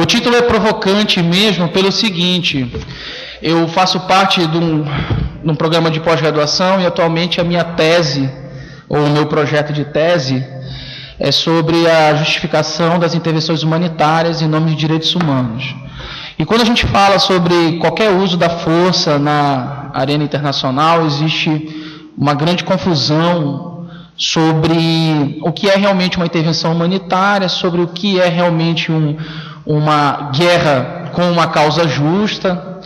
O título é provocante mesmo pelo seguinte: eu faço parte de um programa de pós-graduação e atualmente a minha tese, ou o meu projeto de tese, é sobre a justificação das intervenções humanitárias em nome de direitos humanos. E quando a gente fala sobre qualquer uso da força na arena internacional, existe uma grande confusão sobre o que é realmente uma intervenção humanitária, sobre o que é realmente uma guerra com uma causa justa,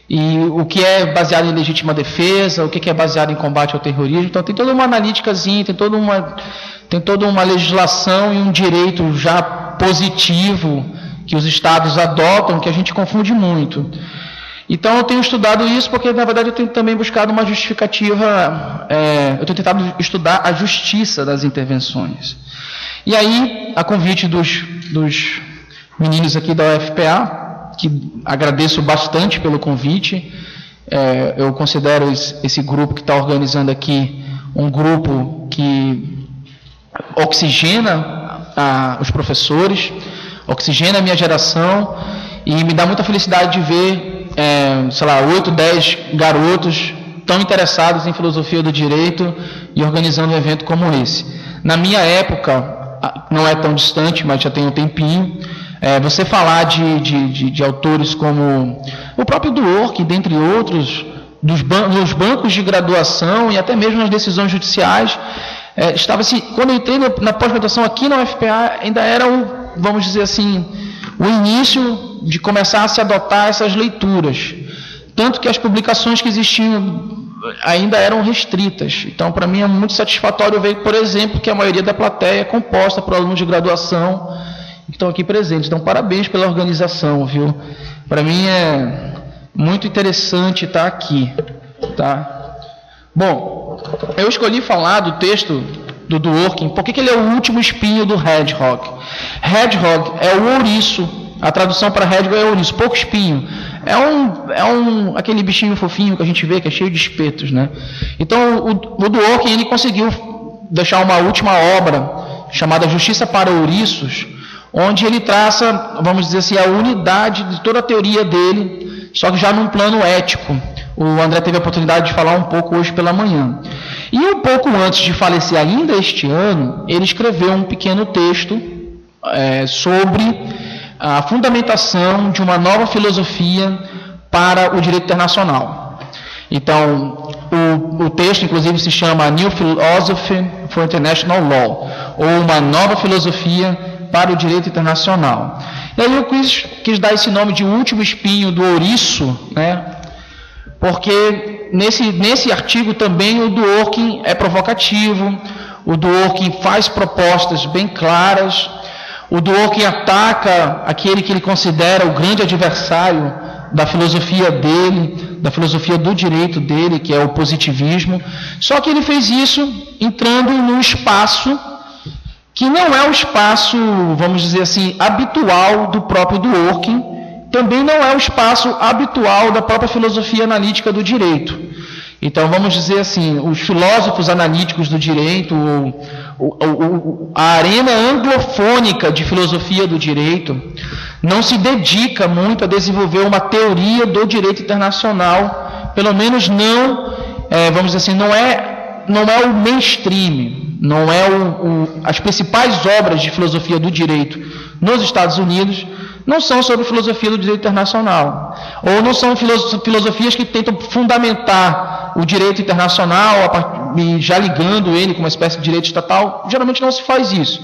e o que é baseado em legítima defesa, o que é baseado em combate ao terrorismo. Então tem toda uma analíticazinha, tem toda uma legislação e um direito já positivo que os estados adotam, que a gente confunde muito. Então eu tenho estudado isso porque, na verdade, eu tenho também buscado uma justificativa, eu tenho tentado estudar a justiça das intervenções. E aí, a convite dos meninos aqui da UFPA, que agradeço bastante pelo convite, eu considero esse grupo que está organizando aqui um grupo que oxigena os professores, oxigena a minha geração, e me dá muita felicidade de ver, 8, 10 garotos tão interessados em filosofia do direito e organizando um evento como esse. Na minha época, não é tão distante, mas já tem um tempinho, você falar de autores como o próprio Dworkin, dentre outros, nos bancos de graduação e até mesmo nas decisões judiciais, quando eu entrei na pós-graduação aqui na UFPA, ainda era vamos dizer assim, o início de começar a se adotar essas leituras. Tanto que as publicações que existiam ainda eram restritas. Então, para mim, é muito satisfatório ver, por exemplo, que a maioria da plateia é composta por alunos de graduação que estão aqui presentes. Então, parabéns pela organização, viu? Para mim é muito interessante estar aqui, tá? Bom, eu escolhi falar do texto do Dworkin, porque ele é o último espinho do hedgehog. Hedgehog é o ouriço, a tradução para hedgehog é ouriço, pouco espinho. Aquele bichinho fofinho que a gente vê, que é cheio de espetos, né? Então, o Dworkin, ele conseguiu deixar uma última obra, chamada Justiça para Ouriços, onde ele traça, vamos dizer assim, a unidade de toda a teoria dele, só que já num plano ético. O André teve a oportunidade de falar um pouco hoje pela manhã. E um pouco antes de falecer, ainda este ano, ele escreveu um pequeno texto sobre a fundamentação de uma nova filosofia para o direito internacional. Então, o texto, inclusive, se chama A New Philosophy for International Law, ou Uma Nova Filosofia para o Direito Internacional. E aí eu quis dar esse nome de último espinho do ouriço, né? Porque nesse artigo também o Dworkin é provocativo, o Dworkin faz propostas bem claras, o Dworkin ataca aquele que ele considera o grande adversário da filosofia dele, da filosofia do direito dele, que é o positivismo, só que ele fez isso entrando num espaço que não é o espaço, vamos dizer assim, habitual do próprio Dworkin, também não é o espaço habitual da própria filosofia analítica do direito. Então, vamos dizer assim, os filósofos analíticos do direito, a arena anglofônica de filosofia do direito, não se dedica muito a desenvolver uma teoria do direito internacional, pelo menos não, vamos dizer assim, não é o mainstream, não é as principais obras de filosofia do direito nos Estados Unidos, não são sobre filosofia do direito internacional, ou não são filosofias que tentam fundamentar o direito internacional, já ligando ele com uma espécie de direito estatal. Geralmente não se faz isso.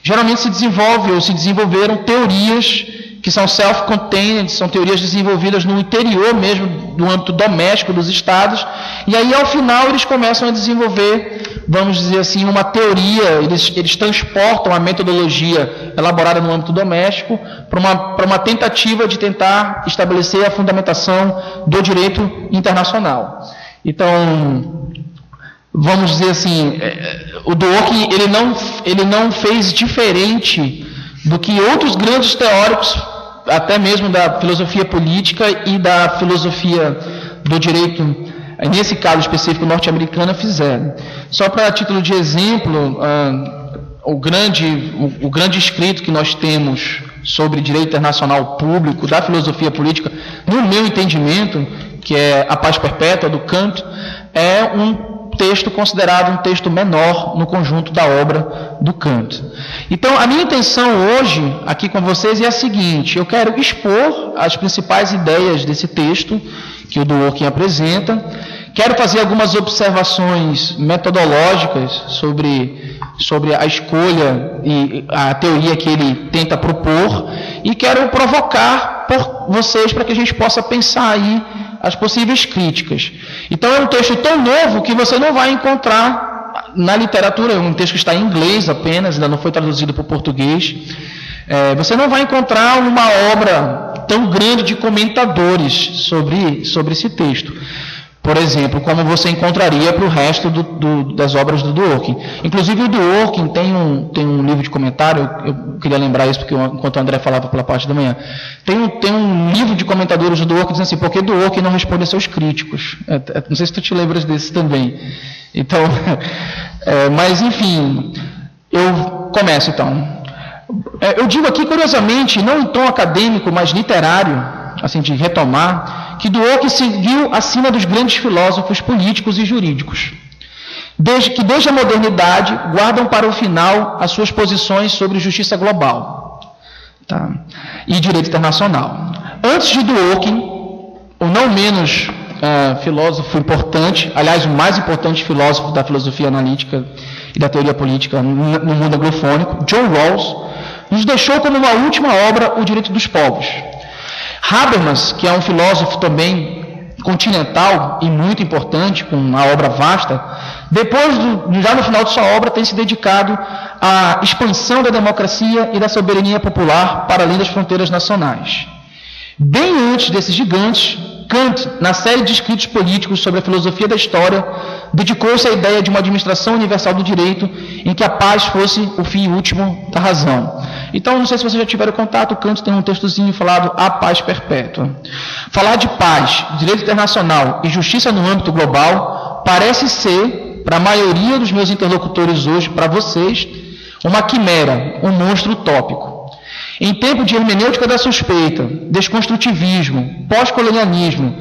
Geralmente se desenvolve ou se desenvolveram teorias que são self-contained, são teorias desenvolvidas no interior mesmo, do âmbito doméstico dos estados, e aí ao final eles começam a desenvolver, vamos dizer assim, uma teoria, eles transportam a metodologia elaborada no âmbito doméstico para uma tentativa de tentar estabelecer a fundamentação do direito internacional. Então, vamos dizer assim, o Dworkin ele não fez diferente do que outros grandes teóricos, até mesmo da filosofia política e da filosofia do direito, nesse caso específico norte-americana, fizeram. Só para título de exemplo, o grande escrito que nós temos sobre direito internacional público, da filosofia política, no meu entendimento, que é A Paz Perpétua, do Kant, é um texto considerado um texto menor no conjunto da obra do Kant. Então, a minha intenção hoje, aqui com vocês, é a seguinte: eu quero expor as principais ideias desse texto que o Dworkin apresenta, quero fazer algumas observações metodológicas sobre a escolha e a teoria que ele tenta propor, e quero provocar por vocês para que a gente possa pensar aí as possíveis críticas. Então é um texto tão novo que você não vai encontrar na literatura, é um texto que está em inglês apenas, ainda não foi traduzido para o português. Você não vai encontrar uma obra tão grande de comentadores sobre esse texto, por exemplo, como você encontraria para o resto das obras do Dworkin. Inclusive o Dworkin tem um livro de comentário, eu queria lembrar isso porque enquanto o André falava pela parte da manhã, tem um livro de comentadores do Dworkin dizendo assim: por que Dworkin não responde a seus críticos? Não sei se tu te lembras desse também. Então, mas enfim, eu começo então. Eu digo aqui, curiosamente, não em tom acadêmico, mas literário, assim, de retomar, que Dworkin seguiu acima dos grandes filósofos políticos e jurídicos, desde a modernidade guardam para o final as suas posições sobre justiça global, tá? E direito internacional. Antes de Dworkin, o não menos filósofo importante, aliás, o mais importante filósofo da filosofia analítica e da teoria política no mundo anglofônico, John Rawls, nos deixou como uma última obra o Direito dos Povos. Habermas, que é um filósofo também continental e muito importante, com uma obra vasta, já no final de sua obra, tem se dedicado à expansão da democracia e da soberania popular para além das fronteiras nacionais. Bem antes desses gigantes, Kant, na série de escritos políticos sobre a filosofia da história, dedicou-se à ideia de uma administração universal do direito em que a paz fosse o fim último da razão. Então, não sei se vocês já tiveram contato, Kant tem um textozinho falado A Paz Perpétua. Falar de paz, direito internacional e justiça no âmbito global parece ser, para a maioria dos meus interlocutores hoje, para vocês, uma quimera, um monstro utópico. Em tempo de hermenêutica da suspeita, desconstrutivismo, pós-colonialismo,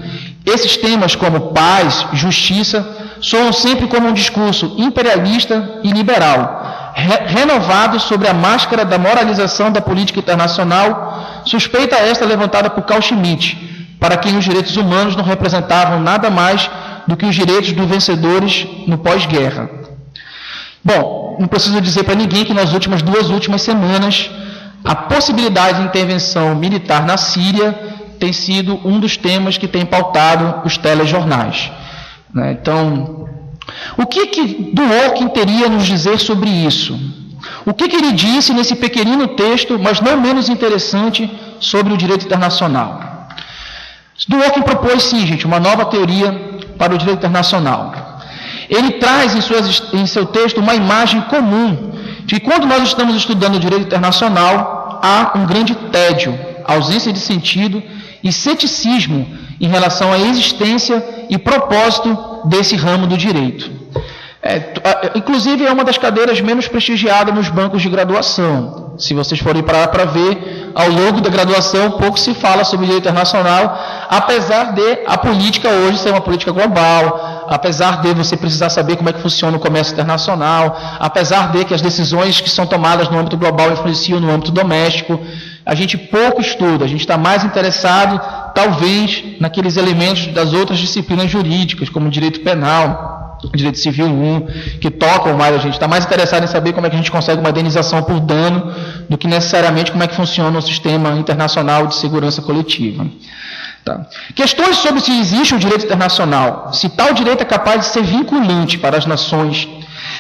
esses temas como paz, justiça, soam sempre como um discurso imperialista e liberal, renovado sobre a máscara da moralização da política internacional, suspeita esta levantada por Carl Schmitt, para quem os direitos humanos não representavam nada mais do que os direitos dos vencedores no pós-guerra. Bom, não preciso dizer para ninguém que nas duas últimas semanas, a possibilidade de intervenção militar na Síria tem sido um dos temas que tem pautado os telejornais. Então, o que Dworkin teria a nos dizer sobre isso? O que ele disse nesse pequenino texto, mas não menos interessante, sobre o direito internacional? Dworkin propôs, sim, gente, uma nova teoria para o direito internacional. Ele traz em seu texto uma imagem comum de que quando nós estamos estudando o direito internacional, há um grande tédio, ausência de sentido e ceticismo em relação à existência e propósito desse ramo do direito. Inclusive, é uma das cadeiras menos prestigiadas nos bancos de graduação. Se vocês forem parar para ver, ao longo da graduação, pouco se fala sobre direito internacional, apesar de a política hoje ser uma política global, apesar de você precisar saber como é que funciona o comércio internacional, apesar de que as decisões que são tomadas no âmbito global influenciam no âmbito doméstico, a gente pouco estuda, a gente está mais interessado, talvez, naqueles elementos das outras disciplinas jurídicas, como o direito penal, direito civil 1, que tocam mais a gente, está mais interessado em saber como é que a gente consegue uma indenização por dano do que necessariamente como é que funciona o sistema internacional de segurança coletiva. Tá. Questões sobre se existe o direito internacional, se tal direito é capaz de ser vinculante para as nações,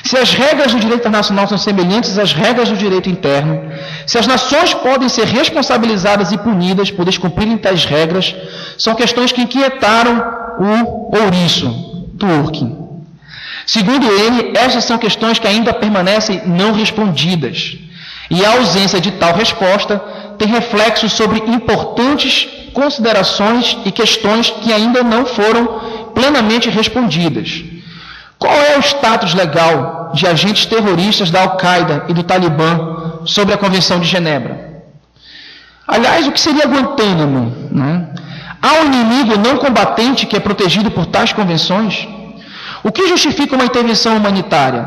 se as regras do direito internacional são semelhantes às regras do direito interno, se as nações podem ser responsabilizadas e punidas por descumprirem tais regras, são questões que inquietaram o ouriço, Dworkin. Segundo ele, estas são questões que ainda permanecem não respondidas, e a ausência de tal resposta tem reflexos sobre importantes considerações e questões que ainda não foram plenamente respondidas. Qual é o status legal de agentes terroristas da Al-Qaeda e do Talibã sobre a Convenção de Genebra? Aliás, o que seria Guantánamo? Né? Há um inimigo não combatente que é protegido por tais convenções? O que justifica uma intervenção humanitária?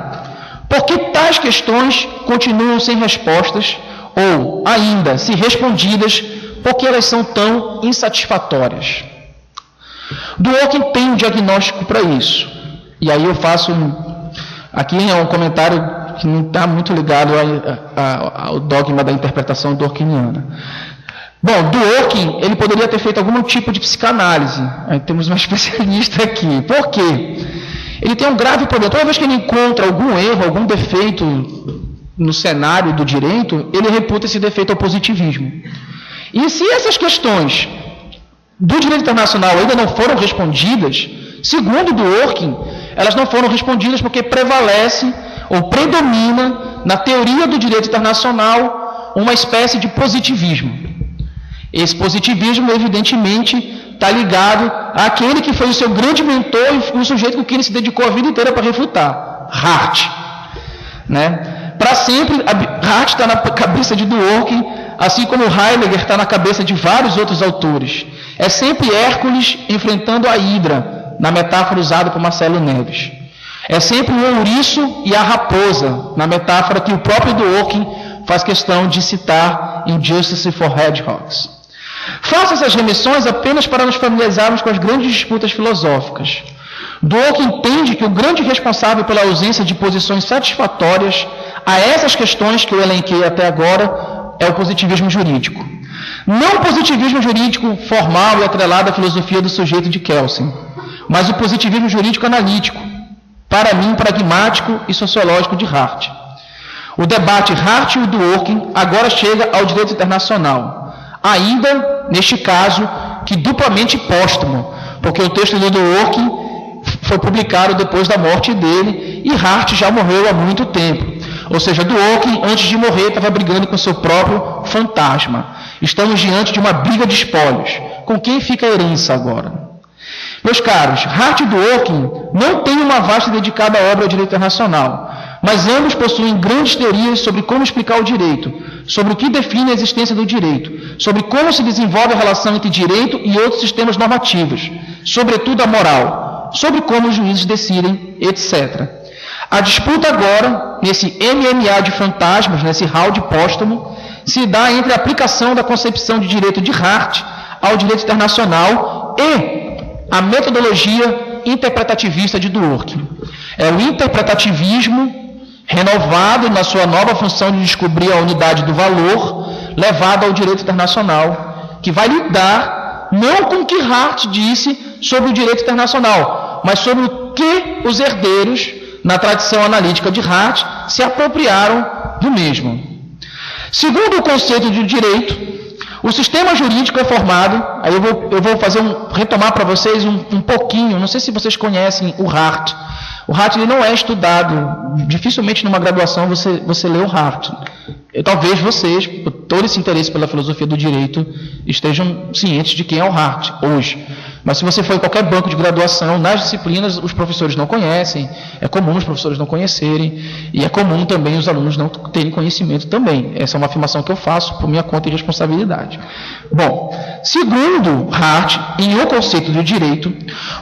Por que tais questões continuam sem respostas ou, ainda, se respondidas, porque elas são tão insatisfatórias? Dworkin tem um diagnóstico para isso. E aí eu faço aqui é um comentário que não está muito ligado ao dogma da interpretação dworkiniana. Bom, Dworkin, ele poderia ter feito algum tipo de psicanálise. Aí temos uma especialista aqui. Por quê? Ele tem um grave problema. Toda vez que ele encontra algum erro, algum defeito no cenário do direito, ele reputa esse defeito ao positivismo. E se essas questões do direito internacional ainda não foram respondidas, segundo Dworkin, elas não foram respondidas porque prevalece ou predomina na teoria do direito internacional uma espécie de positivismo. Esse positivismo, evidentemente, está ligado àquele que foi o seu grande mentor e o sujeito com quem ele se dedicou a vida inteira para refutar, Hart. Né? Para sempre, Hart está na cabeça de Dworkin, assim como Heidegger está na cabeça de vários outros autores. É sempre Hércules enfrentando a Hidra, na metáfora usada por Marcelo Neves. É sempre o ouriço e a raposa, na metáfora que o próprio Dworkin faz questão de citar em Justice for Hedgehogs. Faço essas remissões apenas para nos familiarizarmos com as grandes disputas filosóficas. Dworkin entende que o grande responsável pela ausência de posições satisfatórias a essas questões que eu elenquei até agora é o positivismo jurídico. Não o positivismo jurídico formal e atrelado à filosofia do sujeito de Kelsen, mas o positivismo jurídico analítico, para mim pragmático e sociológico de Hart. O debate Hart e Dworkin agora chega ao direito internacional, ainda, neste caso, que duplamente póstumo, porque o texto do Dworkin foi publicado depois da morte dele e Hart já morreu há muito tempo. Ou seja, Dworkin, antes de morrer, estava brigando com seu próprio fantasma. Estamos diante de uma briga de espólios. Com quem fica a herança agora? Meus caros, Hart e Dworkin não têm uma vasta dedicada obra ao direito internacional, mas ambos possuem grandes teorias sobre como explicar o direito, sobre o que define a existência do direito, sobre como se desenvolve a relação entre direito e outros sistemas normativos, sobretudo a moral, sobre como os juízes decidem, etc. A disputa agora, nesse MMA de fantasmas, nesse round póstumo, se dá entre a aplicação da concepção de direito de Hart ao direito internacional e a metodologia interpretativista de Dworkin. É o interpretativismo renovado na sua nova função de descobrir a unidade do valor levado ao direito internacional, que vai lidar não com o que Hart disse sobre o direito internacional, mas sobre o que os herdeiros, na tradição analítica de Hart, se apropriaram do mesmo. Segundo o conceito de direito, o sistema jurídico é formado, aí eu vou retomar para vocês um pouquinho, não sei se vocês conhecem o Hart. O Hart ele não é estudado, dificilmente numa graduação você lê o Hart. Talvez vocês, por todo esse interesse pela filosofia do direito, estejam cientes de quem é o Hart hoje. Mas se você for em qualquer banco de graduação, nas disciplinas os professores não conhecem, é comum os professores não conhecerem, e é comum também os alunos não terem conhecimento também. Essa é uma afirmação que eu faço por minha conta e responsabilidade. Bom, segundo Hart, em O Conceito do Direito,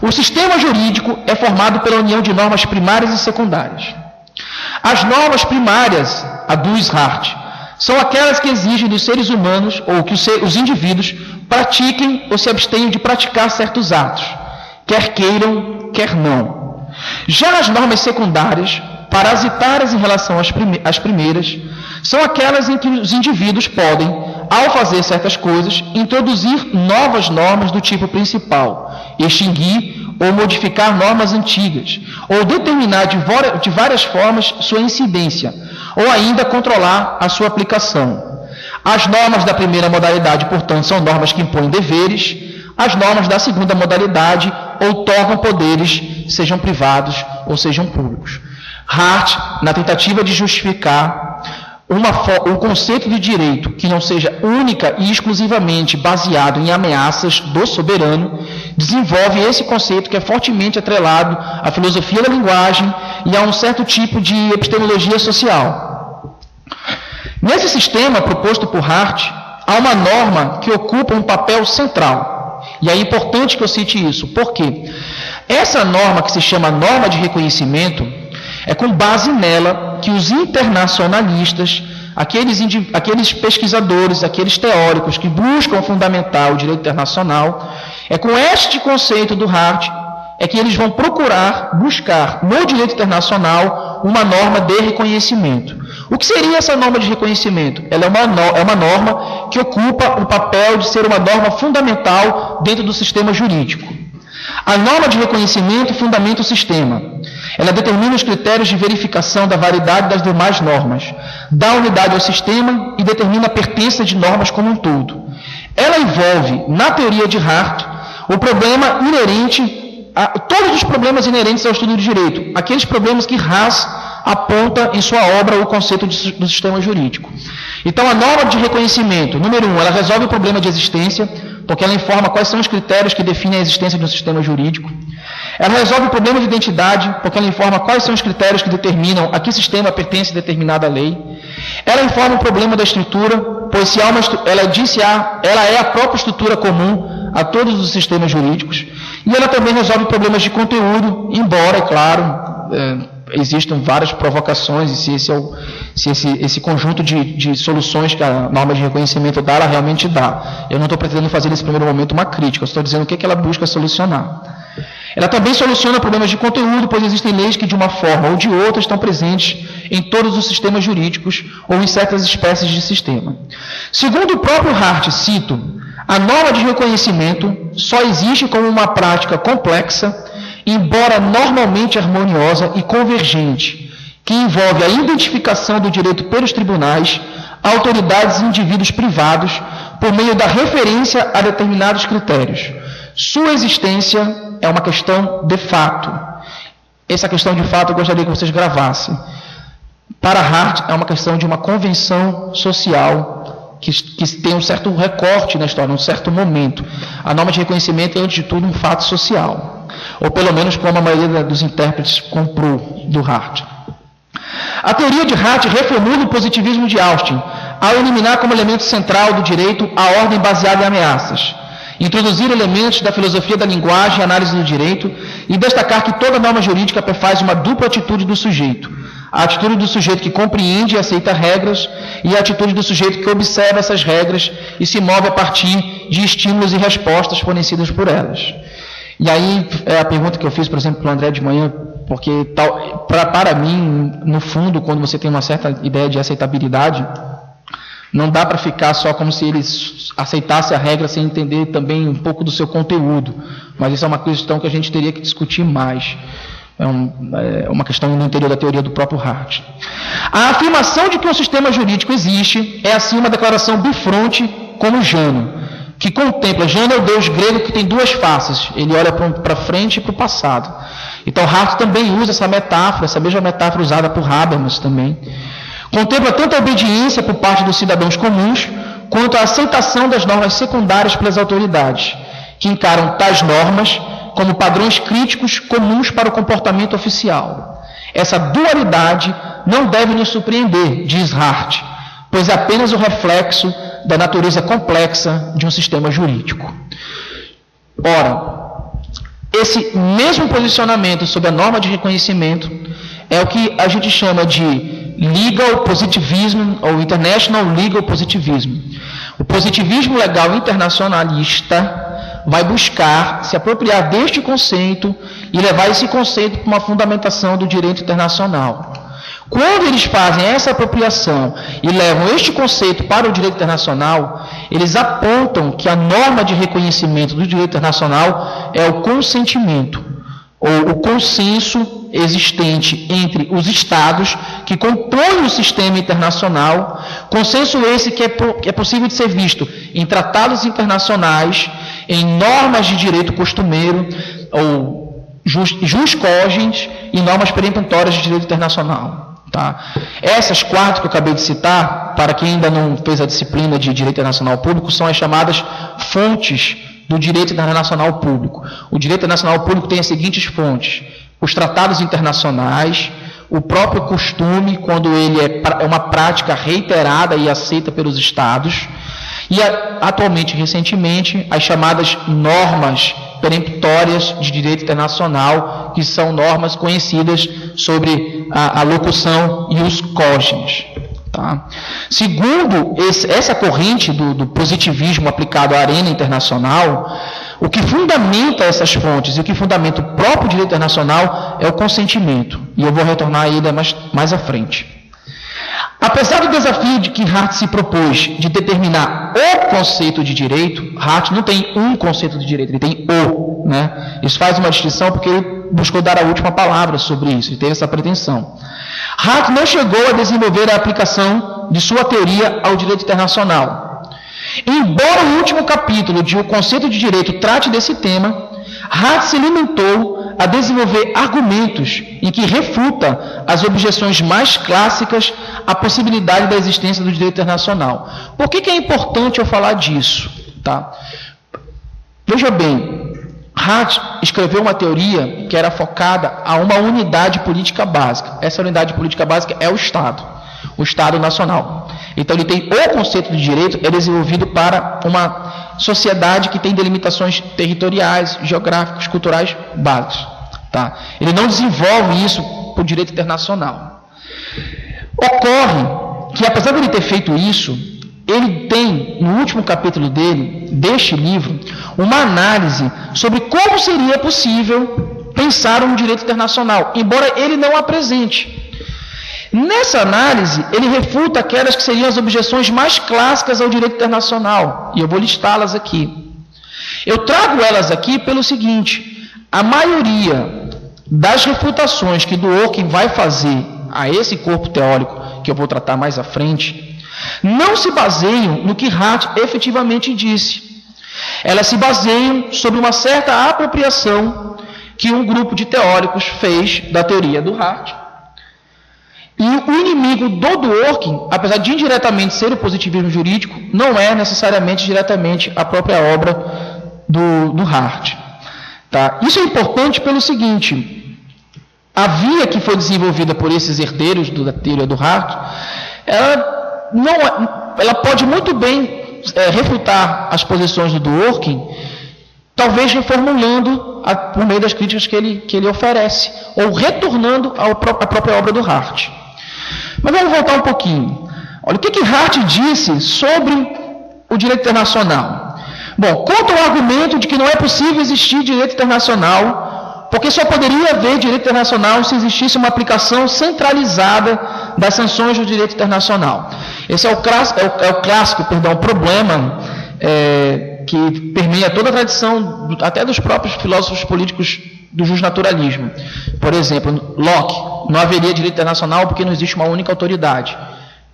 o sistema jurídico é formado pela união de normas primárias e secundárias. As normas primárias, aduz Hart, são aquelas que exigem dos seres humanos, ou que os indivíduos, pratiquem ou se abstenham de praticar certos atos, quer queiram, quer não. Já as normas secundárias, parasitárias em relação às primeiras, são aquelas em que os indivíduos podem, ao fazer certas coisas, introduzir novas normas do tipo principal, extinguir ou modificar normas antigas, ou determinar de várias formas sua incidência, ou ainda controlar a sua aplicação. As normas da primeira modalidade, portanto, são normas que impõem deveres, as normas da segunda modalidade outorgam poderes, sejam privados ou sejam públicos. Hart, na tentativa de justificar um conceito de direito que não seja única e exclusivamente baseado em ameaças do soberano, desenvolve esse conceito que é fortemente atrelado à filosofia da linguagem e a um certo tipo de epistemologia social. Nesse sistema proposto por Hart, há uma norma que ocupa um papel central. E é importante que eu cite isso. Por quê? Essa norma, que se chama norma de reconhecimento, é com base nela que os internacionalistas, aqueles pesquisadores, aqueles teóricos que buscam fundamentar o direito internacional, é com este conceito do Hart é que eles vão buscar no direito internacional uma norma de reconhecimento. O que seria essa norma de reconhecimento? Ela é uma norma que ocupa o papel de ser uma norma fundamental dentro do sistema jurídico. A norma de reconhecimento fundamenta o sistema. Ela determina os critérios de verificação da validade das demais normas, dá unidade ao sistema e determina a pertença de normas como um todo. Ela envolve, na teoria de Hart, o problema inerente todos os problemas inerentes ao estudo do direito, aqueles problemas que Haas aponta em sua obra o conceito do sistema jurídico. Então, a norma de reconhecimento, número 1, ela resolve o problema de existência, porque ela informa quais são os critérios que definem a existência de um sistema jurídico. Ela resolve o problema de identidade, porque ela informa quais são os critérios que determinam a que sistema pertence determinada lei. Ela informa o problema da estrutura, pois se há ela é a própria estrutura comum a todos os sistemas jurídicos. E ela também resolve problemas de conteúdo, embora, é claro, existam várias provocações, e se esse conjunto de soluções que a norma de reconhecimento dá, ela realmente dá. Eu não estou pretendendo fazer nesse primeiro momento uma crítica, eu estou dizendo o que ela busca solucionar. Ela também soluciona problemas de conteúdo, pois existem leis que de uma forma ou de outra estão presentes em todos os sistemas jurídicos ou em certas espécies de sistema. Segundo o próprio Hart, cito, a norma de reconhecimento só existe como uma prática complexa, embora normalmente harmoniosa e convergente, que envolve a identificação do direito pelos tribunais, autoridades e indivíduos privados, por meio da referência a determinados critérios. Sua existência é uma questão de fato. Essa questão de fato eu gostaria que vocês gravassem. Para Hart, é uma questão de uma convenção social que tem um certo recorte na história, um certo momento. A norma de reconhecimento é, antes de tudo, um fato social. Ou pelo menos como a maioria dos intérpretes comprou do Hart. A teoria de Hart reformula o positivismo de Austin, ao eliminar como elemento central do direito a ordem baseada em ameaças, introduzir elementos da filosofia da linguagem e análise do direito e destacar que toda norma jurídica prefaz uma dupla atitude do sujeito. A atitude do sujeito que compreende e aceita regras e a atitude do sujeito que observa essas regras e se move a partir de estímulos e respostas fornecidas por elas. E aí, é a pergunta que eu fiz, por exemplo, para o André de manhã, porque para mim, no fundo, quando você tem uma certa ideia de aceitabilidade, não dá para ficar só como se ele aceitasse a regra sem entender também um pouco do seu conteúdo. Mas isso é uma questão que a gente teria que discutir mais. É uma questão no interior da teoria do próprio Hart. A afirmação de que um sistema jurídico existe é assim uma declaração bifronte como Jano, que contempla, Jano é o deus grego que tem duas faces, ele olha para frente e para o passado. Então Hart também usa essa metáfora, essa mesma metáfora usada por Habermas também. Contempla tanto a obediência por parte dos cidadãos comuns, quanto a aceitação das normas secundárias pelas autoridades, que encaram tais normas como padrões críticos comuns para o comportamento oficial. Essa dualidade não deve nos surpreender, diz Hart, pois é apenas o reflexo da natureza complexa de um sistema jurídico. Ora, esse mesmo posicionamento sobre a norma de reconhecimento é o que a gente chama de legal positivism ou international legal positivism. O positivismo legal internacionalista vai buscar se apropriar deste conceito e levar esse conceito para uma fundamentação do direito internacional. Quando eles fazem essa apropriação e levam este conceito para o direito internacional, eles apontam que a norma de reconhecimento do direito internacional é o consentimento, ou o consenso existente entre os Estados que compõem o sistema internacional, consenso esse que é possível de ser visto em tratados internacionais, em normas de direito costumeiro, ou jus cogens e normas peremptórias de direito internacional. Tá? Essas quatro que eu acabei de citar, para quem ainda não fez a disciplina de direito internacional público, são as chamadas fontes do direito internacional público. O direito internacional público tem as seguintes fontes: os tratados internacionais, o próprio costume, quando ele é uma prática reiterada e aceita pelos Estados, e atualmente, recentemente, as chamadas normas peremptórias de direito internacional, que são normas conhecidas sobre a locução e os cognes. Tá? Segundo essa corrente do positivismo aplicado à arena internacional, o que fundamenta essas fontes e o que fundamenta o próprio direito internacional é o consentimento. E eu vou retornar a ele mais à frente. Apesar do desafio de que Hart se propôs de determinar o conceito de direito, Hart não tem um conceito de direito, ele tem o. Né? Isso faz uma distinção porque ele buscou dar a última palavra sobre isso, e teve essa pretensão. Hart não chegou a desenvolver a aplicação de sua teoria ao direito internacional. Embora o último capítulo de O Conceito de Direito trate desse tema, Hart se limitou a desenvolver argumentos em que refuta as objeções mais clássicas à possibilidade da existência do direito internacional. Por que é importante eu falar disso? Tá? Veja bem, Hart escreveu uma teoria que era focada a uma unidade política básica. Essa unidade política básica é o Estado nacional. Então ele tem o conceito de direito é desenvolvido para uma sociedade que tem delimitações territoriais, geográficas, culturais básicas. Tá? Ele não desenvolve isso para o direito internacional. Ocorre que, apesar de ele ter feito isso, ele tem, no último capítulo deste livro, uma análise sobre como seria possível pensar um direito internacional, embora ele não apresente. Nessa análise, ele refuta aquelas que seriam as objeções mais clássicas ao direito internacional, e eu vou listá-las aqui. Eu trago elas aqui pelo seguinte: a maioria das refutações que Dworkin vai fazer a esse corpo teórico, que eu vou tratar mais à frente, não se baseiam no que Hart efetivamente disse. Elas se baseiam sobre uma certa apropriação que um grupo de teóricos fez da teoria do Hart. E o inimigo do Dworkin, apesar de indiretamente ser o positivismo jurídico, não é necessariamente diretamente a própria obra do Hart. Tá? Isso é importante pelo seguinte: a via que foi desenvolvida por esses herdeiros da teoria do Hart, ela pode muito bem refutar as posições do Dworkin, talvez reformulando por meio das críticas que ele oferece, ou retornando à própria obra do Hart. Mas vamos voltar um pouquinho. Olha o que Hart disse sobre o direito internacional. Bom, quanto ao argumento de que não é possível existir direito internacional, porque só poderia haver direito internacional se existisse uma aplicação centralizada das sanções do direito internacional. Esse é o clássico problema que permeia toda a tradição, até dos próprios filósofos políticos do justnaturalismo. Por exemplo, Locke: não haveria direito internacional porque não existe uma única autoridade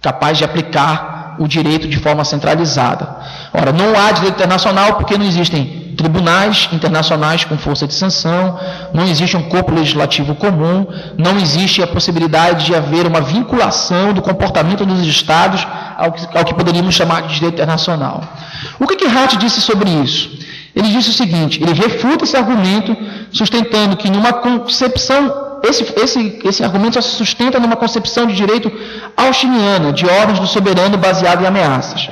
capaz de aplicar o direito de forma centralizada. Ora, não há direito internacional porque não existem tribunais internacionais com força de sanção, não existe um corpo legislativo comum, não existe a possibilidade de haver uma vinculação do comportamento dos Estados ao que poderíamos chamar de direito internacional. O que Hart disse sobre isso? Ele disse o seguinte: ele refuta esse argumento, sustentando que numa concepção, esse argumento só se sustenta numa concepção de direito austiniana, de ordens do soberano baseado em ameaças.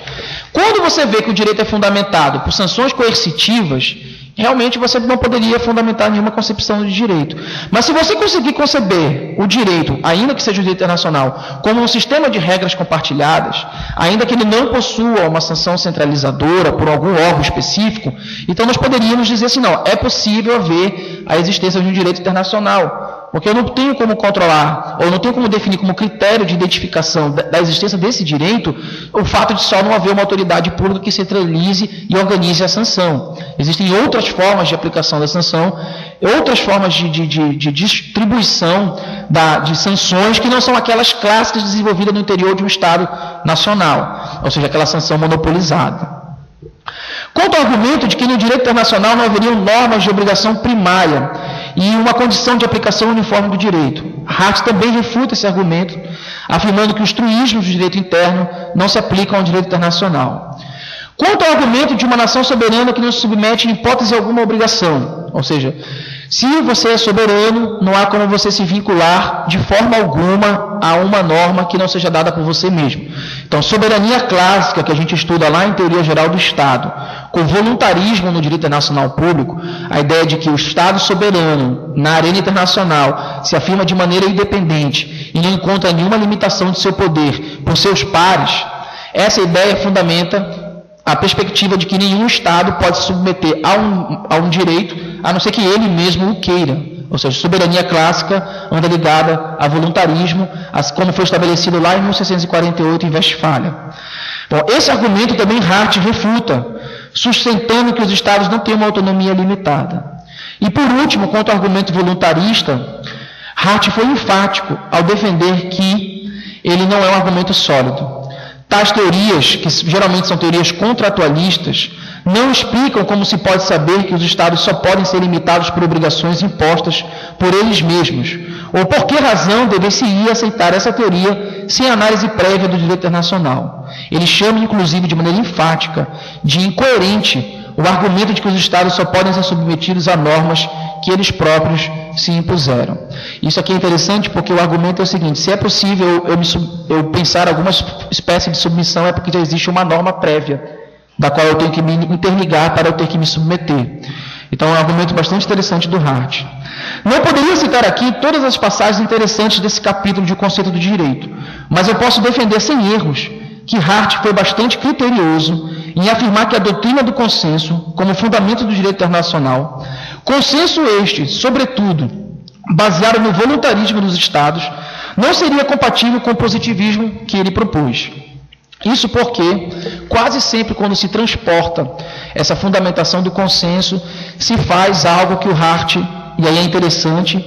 Quando você vê que o direito é fundamentado por sanções coercitivas, realmente você não poderia fundamentar nenhuma concepção de direito. Mas se você conseguir conceber o direito, ainda que seja o direito internacional, como um sistema de regras compartilhadas, ainda que ele não possua uma sanção centralizadora por algum órgão específico, então nós poderíamos dizer assim: não, é possível haver a existência de um direito internacional. Porque eu não tenho como controlar, ou não tenho como definir como critério de identificação da existência desse direito o fato de só não haver uma autoridade pública que centralize e organize a sanção. Existem outras formas de aplicação da sanção, outras formas de distribuição de sanções que não são aquelas clássicas desenvolvidas no interior de um Estado nacional, ou seja, aquela sanção monopolizada. Quanto ao argumento de que no direito internacional não haveriam normas de obrigação primária e uma condição de aplicação uniforme do direito, Hart também refuta esse argumento, afirmando que os truísmos do direito interno não se aplicam ao direito internacional. Quanto ao argumento de uma nação soberana que não se submete em hipótese alguma à obrigação, ou seja, Se você é soberano, não há como você se vincular de forma alguma a uma norma que não seja dada por você mesmo. Então, soberania clássica, que a gente estuda lá em Teoria Geral do Estado, com voluntarismo no direito internacional público, a ideia de que o Estado soberano, na arena internacional, se afirma de maneira independente e não encontra nenhuma limitação de seu poder por seus pares, essa ideia fundamenta a perspectiva de que nenhum Estado pode se submeter a um direito, a não ser que ele mesmo o queira. Ou seja, soberania clássica anda ligada a voluntarismo, como foi estabelecido lá em 1648 em Westfália. Bom, esse argumento também Hart refuta, sustentando que os Estados não têm uma autonomia limitada. E por último, quanto ao argumento voluntarista, Hart foi enfático ao defender que ele não é um argumento sólido. Tais teorias, que geralmente são teorias contratualistas, não explicam como se pode saber que os Estados só podem ser limitados por obrigações impostas por eles mesmos, ou por que razão dever-se-ia aceitar essa teoria sem análise prévia do direito internacional. Ele chama, inclusive, de maneira enfática, de incoerente o argumento de que os Estados só podem ser submetidos a normas que eles próprios se impuseram. Isso aqui é interessante porque o argumento é o seguinte: se é possível eu pensar alguma espécie de submissão, é porque já existe uma norma prévia, da qual eu tenho que me interligar para eu ter que me submeter. Então é um argumento bastante interessante do Hart. Não poderia citar aqui todas as passagens interessantes desse capítulo de conceito do direito, mas eu posso defender sem erros que Hart foi bastante criterioso em afirmar que a doutrina do consenso, como fundamento do direito internacional, consenso este, sobretudo, baseado no voluntarismo dos Estados, não seria compatível com o positivismo que ele propôs. Isso porque, quase sempre quando se transporta essa fundamentação do consenso, se faz algo que o Hart, e aí é interessante,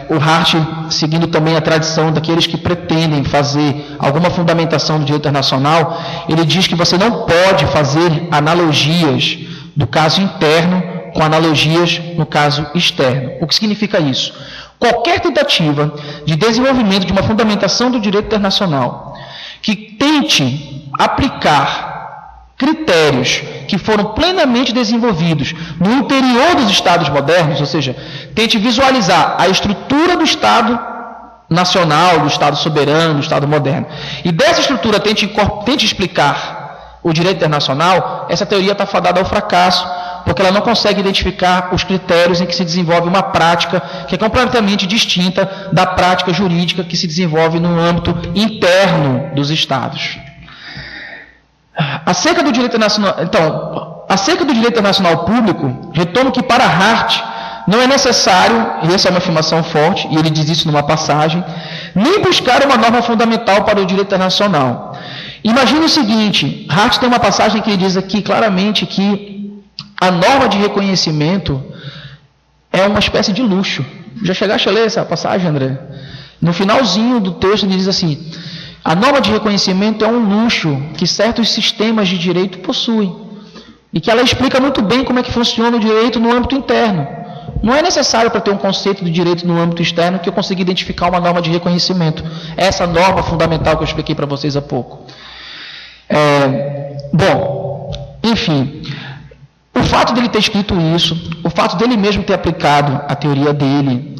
o Hart, seguindo também a tradição daqueles que pretendem fazer alguma fundamentação do direito internacional, ele diz que você não pode fazer analogias do caso interno com analogias no caso externo. O que significa isso? Qualquer tentativa de desenvolvimento de uma fundamentação do direito internacional que tente aplicar critérios que foram plenamente desenvolvidos no interior dos Estados modernos, ou seja, tente visualizar a estrutura do Estado nacional, do Estado soberano, do Estado moderno, e dessa estrutura tente explicar o direito internacional, essa teoria está fadada ao fracasso, porque ela não consegue identificar os critérios em que se desenvolve uma prática que é completamente distinta da prática jurídica que se desenvolve no âmbito interno dos Estados. Acerca do direito internacional, então, acerca do direito internacional público, retomo que para Hart não é necessário, e essa é uma afirmação forte, e ele diz isso numa passagem, nem buscar uma norma fundamental para o direito internacional. Imagine o seguinte, Hart tem uma passagem que ele diz aqui claramente que a norma de reconhecimento é uma espécie de luxo. Já chegaste a ler essa passagem, André? No finalzinho do texto ele diz assim: a norma de reconhecimento é um luxo que certos sistemas de direito possuem e que ela explica muito bem como é que funciona o direito no âmbito interno. Não é necessário para ter um conceito de direito no âmbito externo que eu consiga identificar uma norma de reconhecimento. Essa norma fundamental que eu expliquei para vocês há pouco. Bom, enfim, o fato dele ter escrito isso, o fato dele mesmo ter aplicado a teoria dele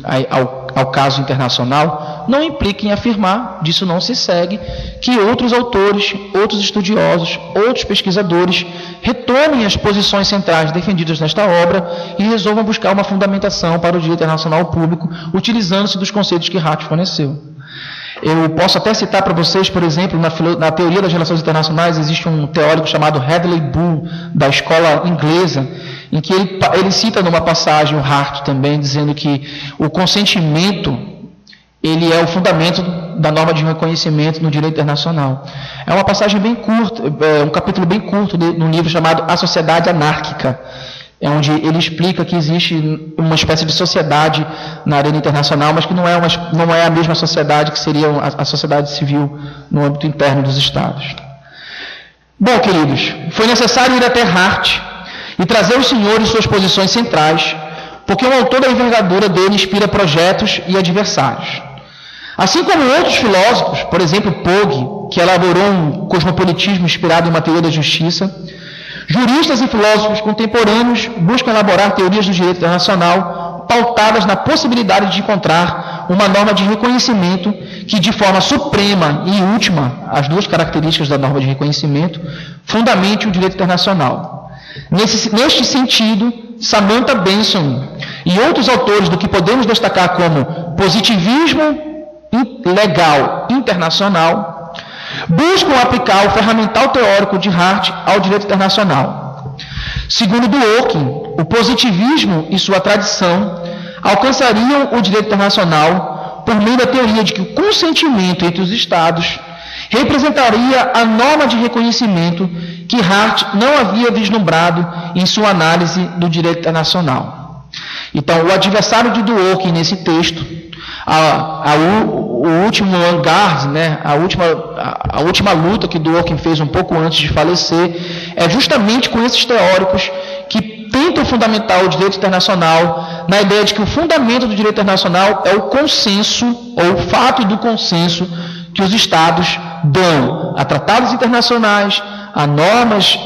ao caso internacional, não implica em afirmar, disso não se segue, que outros autores, outros estudiosos, outros pesquisadores retomem as posições centrais defendidas nesta obra e resolvam buscar uma fundamentação para o direito internacional público, utilizando-se dos conceitos que Hart forneceu. Eu posso até citar para vocês, por exemplo, na teoria das relações internacionais, existe um teórico chamado Hadley Bull, da escola inglesa, em que ele cita numa passagem o Hart também, dizendo que o consentimento ele é o fundamento da norma de reconhecimento no direito internacional. É uma passagem bem curta, um capítulo bem curto num livro chamado A Sociedade Anárquica, é onde ele explica que existe uma espécie de sociedade na arena internacional, mas que não é a mesma sociedade que seria a sociedade civil no âmbito interno dos Estados. Bom, queridos, foi necessário ir até Hart e trazer os senhores suas posições centrais, porque o autor da envergadura dele inspira projetos e adversários. Assim como outros filósofos, por exemplo, Pogge, que elaborou um cosmopolitismo inspirado em uma teoria da justiça, juristas e filósofos contemporâneos buscam elaborar teorias do direito internacional pautadas na possibilidade de encontrar uma norma de reconhecimento que, de forma suprema e última, as duas características da norma de reconhecimento, fundamente o direito internacional. Neste sentido, Samantha Benson e outros autores do que podemos destacar como positivismo legal internacional buscam aplicar o ferramental teórico de Hart ao direito internacional. Segundo Dworkin, o positivismo e sua tradição alcançariam o direito internacional por meio da teoria de que o consentimento entre os Estados representaria a norma de reconhecimento que Hart não havia vislumbrado em sua análise do direito internacional. Então, o adversário de Dworkin nesse texto, o último vanguard, né, a última luta que Dworkin fez um pouco antes de falecer, é justamente com esses teóricos que tentam fundamentar o direito internacional na ideia de que o fundamento do direito internacional é o consenso, ou o fato do consenso que os Estados dão a tratados internacionais, a normas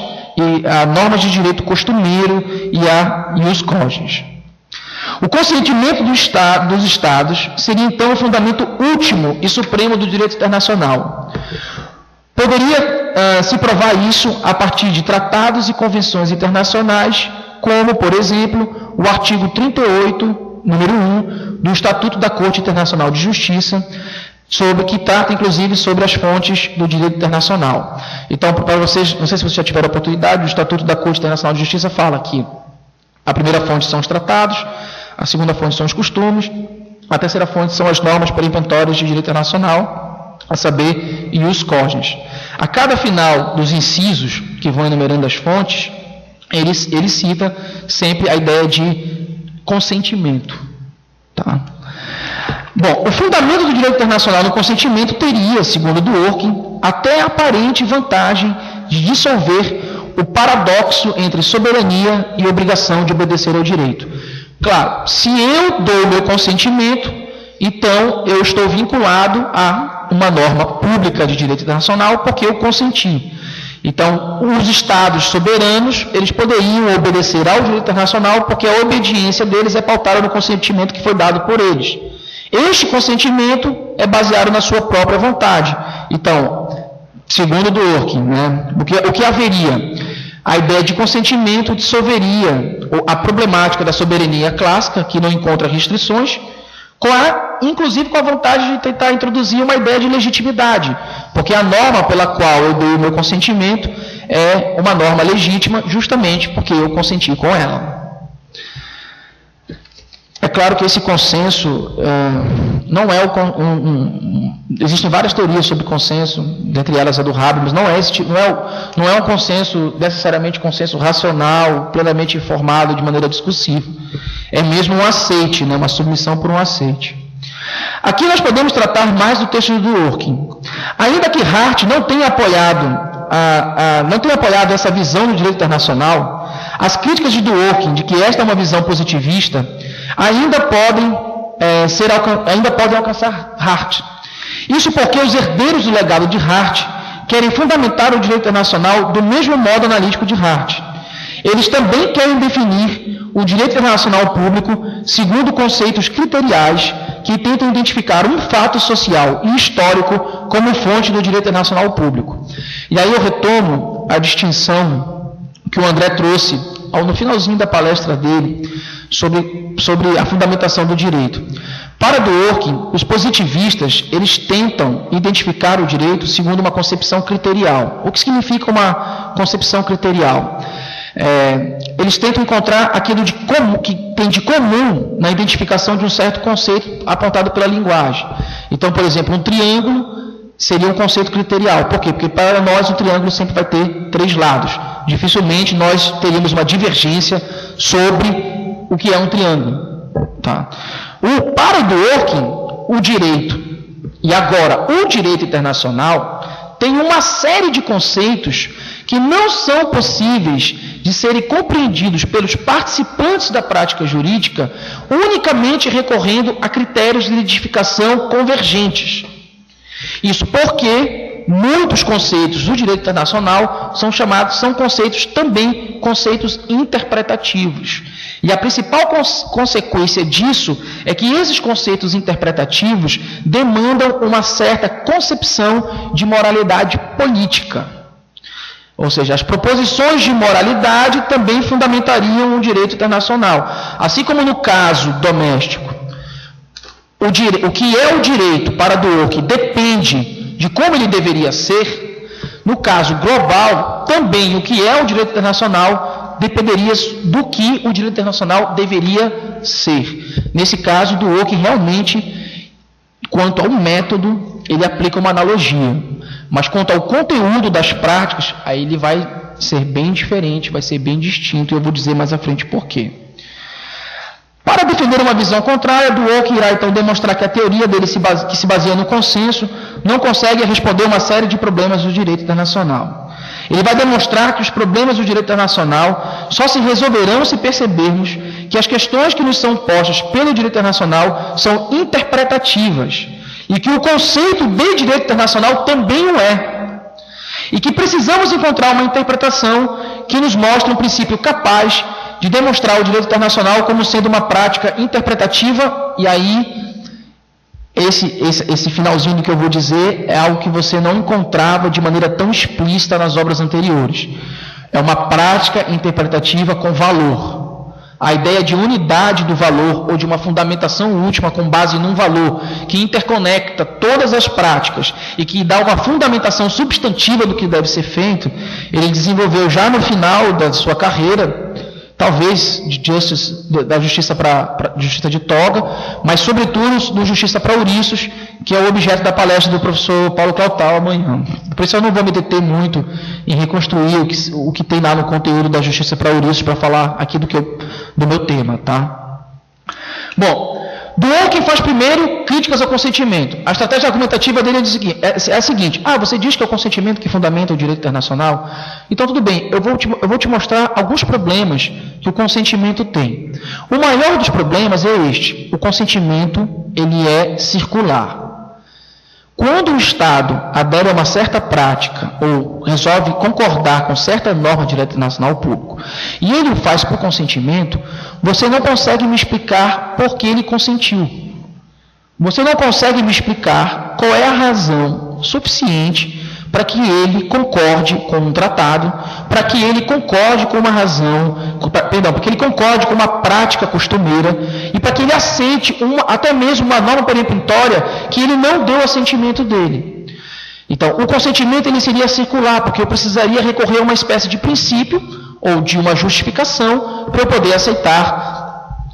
de direito costumeiro e os códigos. O consentimento dos Estados seria, então, o fundamento último e supremo do direito internacional. Poderia se provar isso a partir de tratados e convenções internacionais, como, por exemplo, o artigo 38, número 1, do Estatuto da Corte Internacional de Justiça, que trata, inclusive, sobre as fontes do direito internacional. Então, para vocês, não sei se vocês já tiveram a oportunidade, o Estatuto da Corte Internacional de Justiça fala que a primeira fonte são os tratados, a segunda fonte são os costumes, a terceira fonte são as normas peremptórias de direito internacional, a saber, ius cogens. A cada final dos incisos que vão enumerando as fontes, ele cita sempre a ideia de consentimento. Tá? Bom, o fundamento do direito internacional no consentimento teria, segundo Dworkin, até a aparente vantagem de dissolver o paradoxo entre soberania e obrigação de obedecer ao direito. Claro, se eu dou meu consentimento, então eu estou vinculado a uma norma pública de direito internacional porque eu consenti. Então, os Estados soberanos, eles poderiam obedecer ao direito internacional porque a obediência deles é pautada no consentimento que foi dado por eles. Este consentimento é baseado na sua própria vontade. Então, segundo Dworkin, né, o que haveria? A ideia de consentimento dissolveria a problemática da soberania clássica, que não encontra restrições, inclusive com a vontade de tentar introduzir uma ideia de legitimidade, porque a norma pela qual eu dei o meu consentimento é uma norma legítima, justamente porque eu consenti com ela. É claro que esse consenso não é existem várias teorias sobre consenso, dentre elas a do Habermas, não é um consenso, necessariamente consenso racional, plenamente informado de maneira discursiva. É mesmo um aceite, né, uma submissão por um aceite. Aqui nós podemos tratar mais do texto do Dworkin. Ainda que Hart não tenha apoiado essa visão do direito internacional, as críticas de Dworkin de que esta é uma visão positivista ainda podem alcançar Hart. Isso porque os herdeiros do legado de Hart querem fundamentar o direito internacional do mesmo modo analítico de Hart. Eles também querem definir o direito internacional público segundo conceitos criteriais que tentam identificar um fato social e histórico como fonte do direito internacional público. E aí eu retomo a distinção que o André trouxe no finalzinho da palestra dele sobre a fundamentação do direito. Para Dworkin, os positivistas, eles tentam identificar o direito segundo uma concepção criterial. O que significa uma concepção criterial? Eles tentam encontrar aquilo que tem de comum na identificação de um certo conceito apontado pela linguagem. Então, por exemplo, um triângulo seria um conceito criterial. Por quê? Porque para nós o triângulo sempre vai ter 3 lados. Dificilmente nós teríamos uma divergência sobre o que é um triângulo. Tá? Para Dworkin, o direito, e agora o direito internacional, tem uma série de conceitos que não são possíveis de serem compreendidos pelos participantes da prática jurídica unicamente recorrendo a critérios de identificação convergentes. Isso porque muitos conceitos do direito internacional são conceitos também conceitos interpretativos. E a principal consequência disso é que esses conceitos interpretativos demandam uma certa concepção de moralidade política. Ou seja, as proposições de moralidade também fundamentariam o direito internacional. Assim como no caso doméstico, o que é o direito para Dworkin depende de como ele deveria ser, no caso global, também o que é o direito internacional dependeria do que o direito internacional deveria ser. Nesse caso, Dworkin realmente, quanto ao método, ele aplica uma analogia. Mas quanto ao conteúdo das práticas, aí ele vai ser bem diferente, vai ser bem distinto, e eu vou dizer mais à frente por quê. Para defender uma visão contrária, Dworkin irá então demonstrar que a teoria dele, que se baseia no consenso, não consegue responder uma série de problemas do direito internacional. Ele vai demonstrar que os problemas do direito internacional só se resolverão se percebermos que as questões que nos são postas pelo direito internacional são interpretativas e que o conceito de direito internacional também o é. E que precisamos encontrar uma interpretação que nos mostre um princípio capaz de demonstrar o direito internacional como sendo uma prática interpretativa, e aí esse finalzinho do que eu vou dizer é algo que você não encontrava de maneira tão explícita nas obras anteriores. É uma prática interpretativa com valor. A ideia de unidade do valor ou de uma fundamentação última com base num valor que interconecta todas as práticas e que dá uma fundamentação substantiva do que deve ser feito, ele desenvolveu já no final da sua carreira, talvez da justiça justiça de toga, mas sobretudo do justiça para ouriços, que é o objeto da palestra do professor Paulo Clautal amanhã. Por isso eu não vou me deter muito em reconstruir o que tem lá no conteúdo da justiça para ouriços para falar aqui do meu tema, tá? Bom, Dworkin faz primeiro críticas ao consentimento. A estratégia argumentativa dele é a seguinte: você diz que é o consentimento que fundamenta o direito internacional? Então tudo bem, eu vou te mostrar alguns problemas que o consentimento tem. O maior dos problemas é este: o consentimento ele é circular. Quando o Estado adere a uma certa prática ou resolve concordar com certa norma de direito internacional público e ele o faz por consentimento, você não consegue me explicar por que ele consentiu. Você não consegue me explicar qual é a razão suficiente para que ele concorde com um tratado, para que ele concorde com uma para que ele concorde com uma prática costumeira e para que ele aceite até mesmo uma norma peremptória que ele não deu assentimento dele. Então, o consentimento ele seria circular, porque eu precisaria recorrer a uma espécie de princípio ou de uma justificação para eu poder aceitar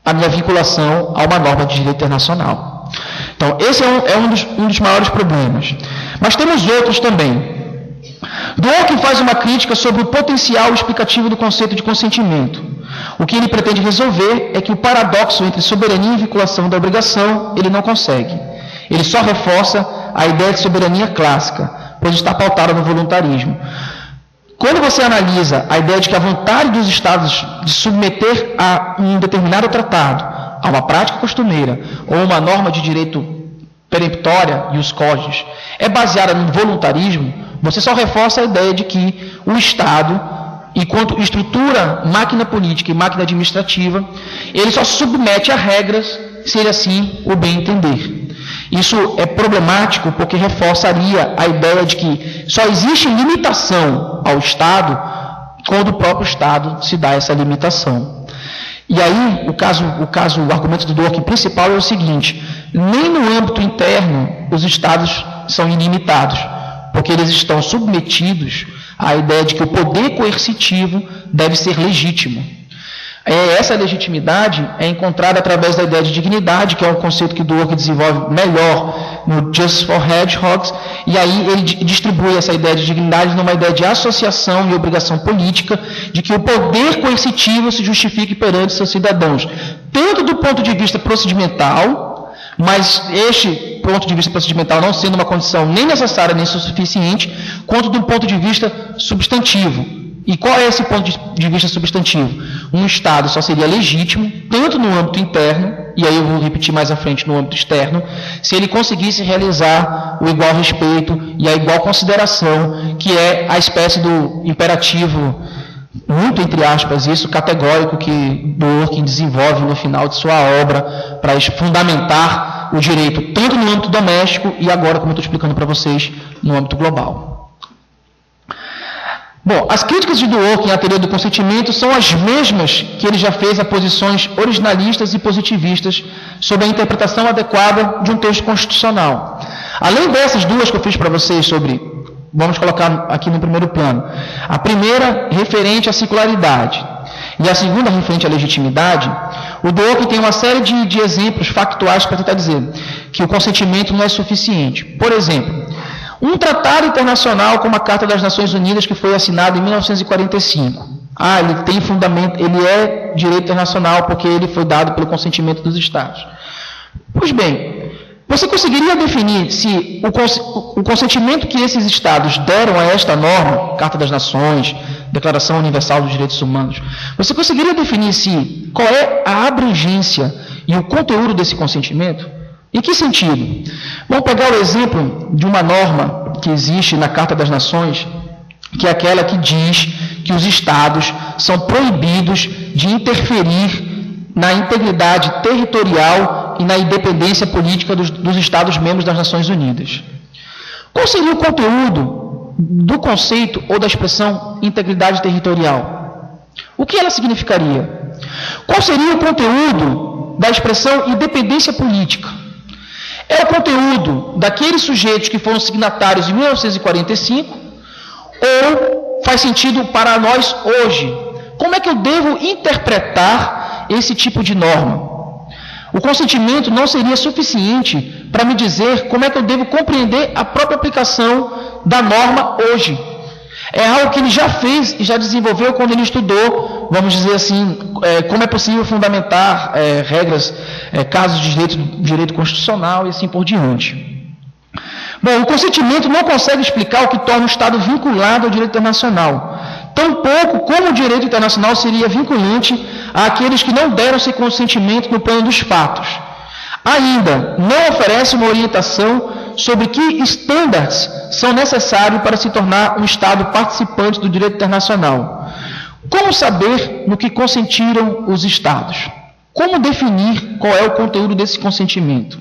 a minha vinculação a uma norma de direito internacional. Então, esse é um dos maiores problemas. Mas temos outros também. Dworkin faz uma crítica sobre o potencial explicativo do conceito de consentimento. O que ele pretende resolver é que o paradoxo entre soberania e vinculação da obrigação ele não consegue. Ele só reforça a ideia de soberania clássica, pois está pautada no voluntarismo. Quando você analisa a ideia de que a vontade dos Estados de submeter a um determinado tratado, a uma prática costumeira ou uma norma de direito peremptória e os códigos, é baseada no voluntarismo, você só reforça a ideia de que o Estado, enquanto estrutura, máquina política e máquina administrativa, ele só submete a regras se ele assim o bem entender. Isso é problemático porque reforçaria a ideia de que só existe limitação ao Estado quando o próprio Estado se dá essa limitação. E aí, o argumento do Dworkin principal é o seguinte: nem no âmbito interno os Estados são ilimitados, porque eles estão submetidos à ideia de que o poder coercitivo deve ser legítimo. Essa legitimidade é encontrada através da ideia de dignidade, que é um conceito que Dworkin desenvolve melhor no Justice for Hedgehogs, e aí ele distribui essa ideia de dignidade numa ideia de associação e obrigação política, de que o poder coercitivo se justifique perante seus cidadãos, tanto do ponto de vista procedimental, mas este ponto de vista procedimental não sendo uma condição nem necessária nem suficiente, quanto do ponto de vista substantivo. E qual é esse ponto de vista substantivo? Um Estado só seria legítimo, tanto no âmbito interno, e aí eu vou repetir mais à frente no âmbito externo, se ele conseguisse realizar o igual respeito e a igual consideração, que é a espécie do imperativo muito entre aspas isso, categórico que Dworkin desenvolve no final de sua obra para fundamentar o direito tanto no âmbito doméstico e agora, como eu estou explicando para vocês, no âmbito global. Bom, as críticas de Dworkin à teoria do consentimento são as mesmas que ele já fez a posições originalistas e positivistas sobre a interpretação adequada de um texto constitucional. Além dessas duas que eu fiz para vocês sobre, vamos colocar aqui no primeiro plano, a primeira referente à circularidade e a segunda referente à legitimidade, o Dworkin tem uma série de exemplos factuais para tentar dizer que o consentimento não é suficiente. Por exemplo, um tratado internacional como a Carta das Nações Unidas, que foi assinado em 1945. Ele tem fundamento, ele é direito internacional porque ele foi dado pelo consentimento dos Estados. Pois bem, você conseguiria definir se o consentimento que esses Estados deram a esta norma, Carta das Nações, Declaração Universal dos Direitos Humanos, você conseguiria definir qual é a abrangência e o conteúdo desse consentimento? Em que sentido? Vamos pegar o exemplo de uma norma que existe na Carta das Nações, que é aquela que diz que os Estados são proibidos de interferir na integridade territorial e na independência política dos Estados membros das Nações Unidas. Qual seria o conteúdo do conceito ou da expressão integridade territorial? O que ela significaria? Qual seria o conteúdo da expressão independência política? É o conteúdo daqueles sujeitos que foram signatários em 1945 ou faz sentido para nós hoje? Como é que eu devo interpretar esse tipo de norma? O consentimento não seria suficiente para me dizer como é que eu devo compreender a própria aplicação da norma hoje. É algo que ele já fez e já desenvolveu quando ele estudou, vamos dizer assim, como é possível fundamentar regras, casos de direito constitucional e assim por diante. Bom, o consentimento não consegue explicar o que torna o Estado vinculado ao direito internacional, tampouco como o direito internacional seria vinculante àqueles que não deram seu consentimento no plano dos fatos. Ainda não oferece uma orientação sobre que estándares são necessários para se tornar um Estado participante do direito internacional. Como saber no que consentiram os Estados? Como definir qual é o conteúdo desse consentimento?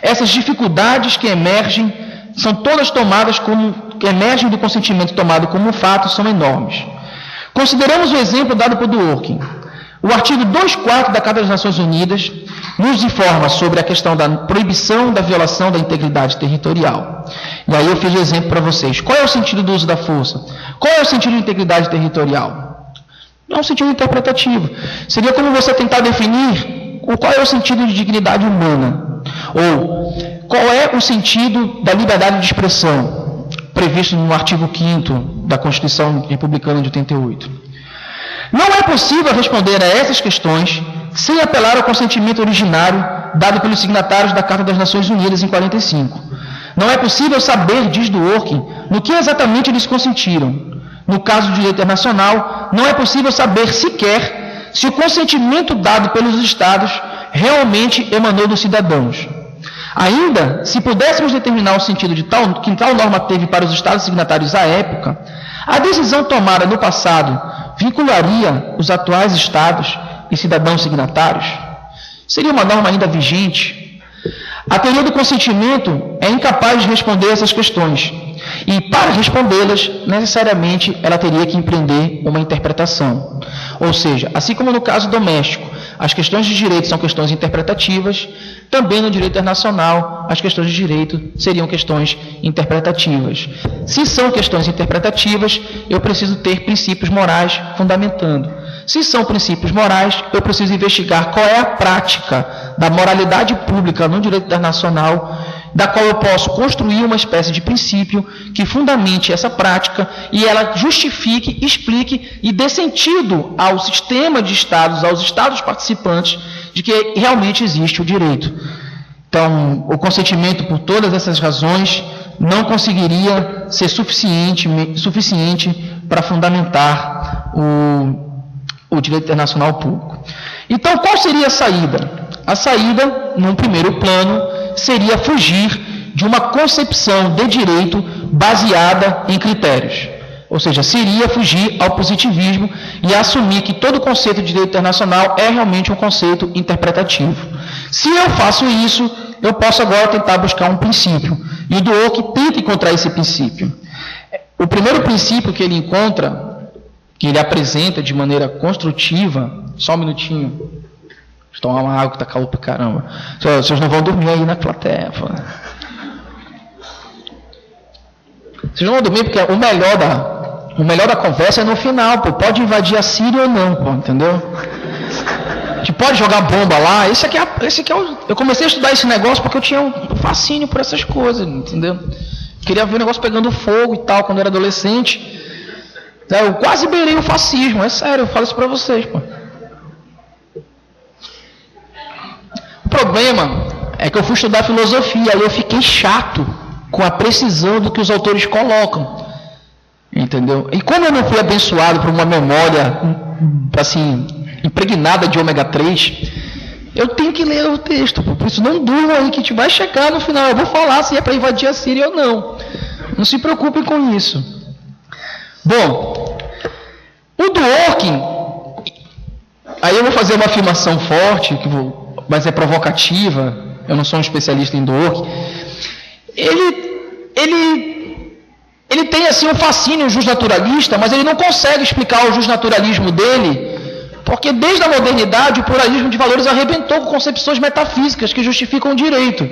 Essas dificuldades que emergem são todas que emergem do consentimento tomado como fato, são enormes. Consideramos o exemplo dado por Dworkin. O artigo 2.4 da Carta das Nações Unidas nos informa sobre a questão da proibição da violação da integridade territorial. E aí eu fiz o exemplo para vocês. Qual é o sentido do uso da força? Qual é o sentido de integridade territorial? Não é um sentido interpretativo. Seria como você tentar definir qual é o sentido de dignidade humana. Ou qual é o sentido da liberdade de expressão, previsto no artigo 5º da Constituição Republicana de 88. Não é possível responder a essas questões sem apelar ao consentimento originário dado pelos signatários da Carta das Nações Unidas em 45. Não é possível saber, diz Dworkin, no que exatamente eles consentiram. No caso do direito internacional, não é possível saber sequer se o consentimento dado pelos Estados realmente emanou dos cidadãos. Ainda, se pudéssemos determinar o sentido que tal norma teve para os Estados signatários à época, a decisão tomada no passado vincularia os atuais Estados e cidadãos signatários? Seria uma norma ainda vigente? A teoria do consentimento é incapaz de responder essas questões. E, para respondê-las, necessariamente ela teria que empreender uma interpretação. Ou seja, assim como no caso doméstico, as questões de direito são questões interpretativas, também no direito internacional, as questões de direito seriam questões interpretativas. Se são questões interpretativas, eu preciso ter princípios morais fundamentando. Se são princípios morais, eu preciso investigar qual é a prática da moralidade pública no direito internacional, da qual eu posso construir uma espécie de princípio que fundamente essa prática e ela justifique, explique e dê sentido ao sistema de Estados, aos Estados participantes, de que realmente existe o direito. Então, o consentimento, por todas essas razões, não conseguiria ser suficiente para fundamentar o direito internacional público. Então, qual seria a saída? A saída, num primeiro plano, seria fugir de uma concepção de direito baseada em critérios. Ou seja, seria fugir ao positivismo e assumir que todo conceito de direito internacional é realmente um conceito interpretativo. Se eu faço isso, eu posso agora tentar buscar um princípio. E o Dworkin tenta encontrar esse princípio. O primeiro princípio que ele encontra, que ele apresenta de maneira construtiva, só um minutinho, deixa eu tomar uma água que está calor pra caramba. Vocês não vão dormir aí na plateia. Vocês não vão dormir porque o melhor da conversa é no final, pô. Pode invadir a Síria ou não, pô, entendeu? A gente pode jogar bomba lá. Esse aqui é eu comecei a estudar esse negócio porque eu tinha um fascínio por essas coisas, entendeu? Queria ver o negócio pegando fogo e tal, quando eu era adolescente. Eu quase beirei o fascismo, é sério, eu falo isso pra vocês, pô. O problema é que eu fui estudar filosofia, aí eu fiquei chato com a precisão do que os autores colocam. Entendeu? E como eu não fui abençoado por uma memória, assim, impregnada de ômega 3, eu tenho que ler o texto. Por isso, não durma aí que a gente vai checar no final. Eu vou falar se é para invadir a Síria ou não. Não se preocupem com isso. Bom, o Dworkin, aí eu vou fazer uma afirmação forte, mas é provocativa. Eu não sou um especialista em Dworkin. Ele tem assim um fascínio justnaturalista, mas ele não consegue explicar o justnaturalismo dele, porque desde a modernidade o pluralismo de valores arrebentou com concepções metafísicas que justificam o direito.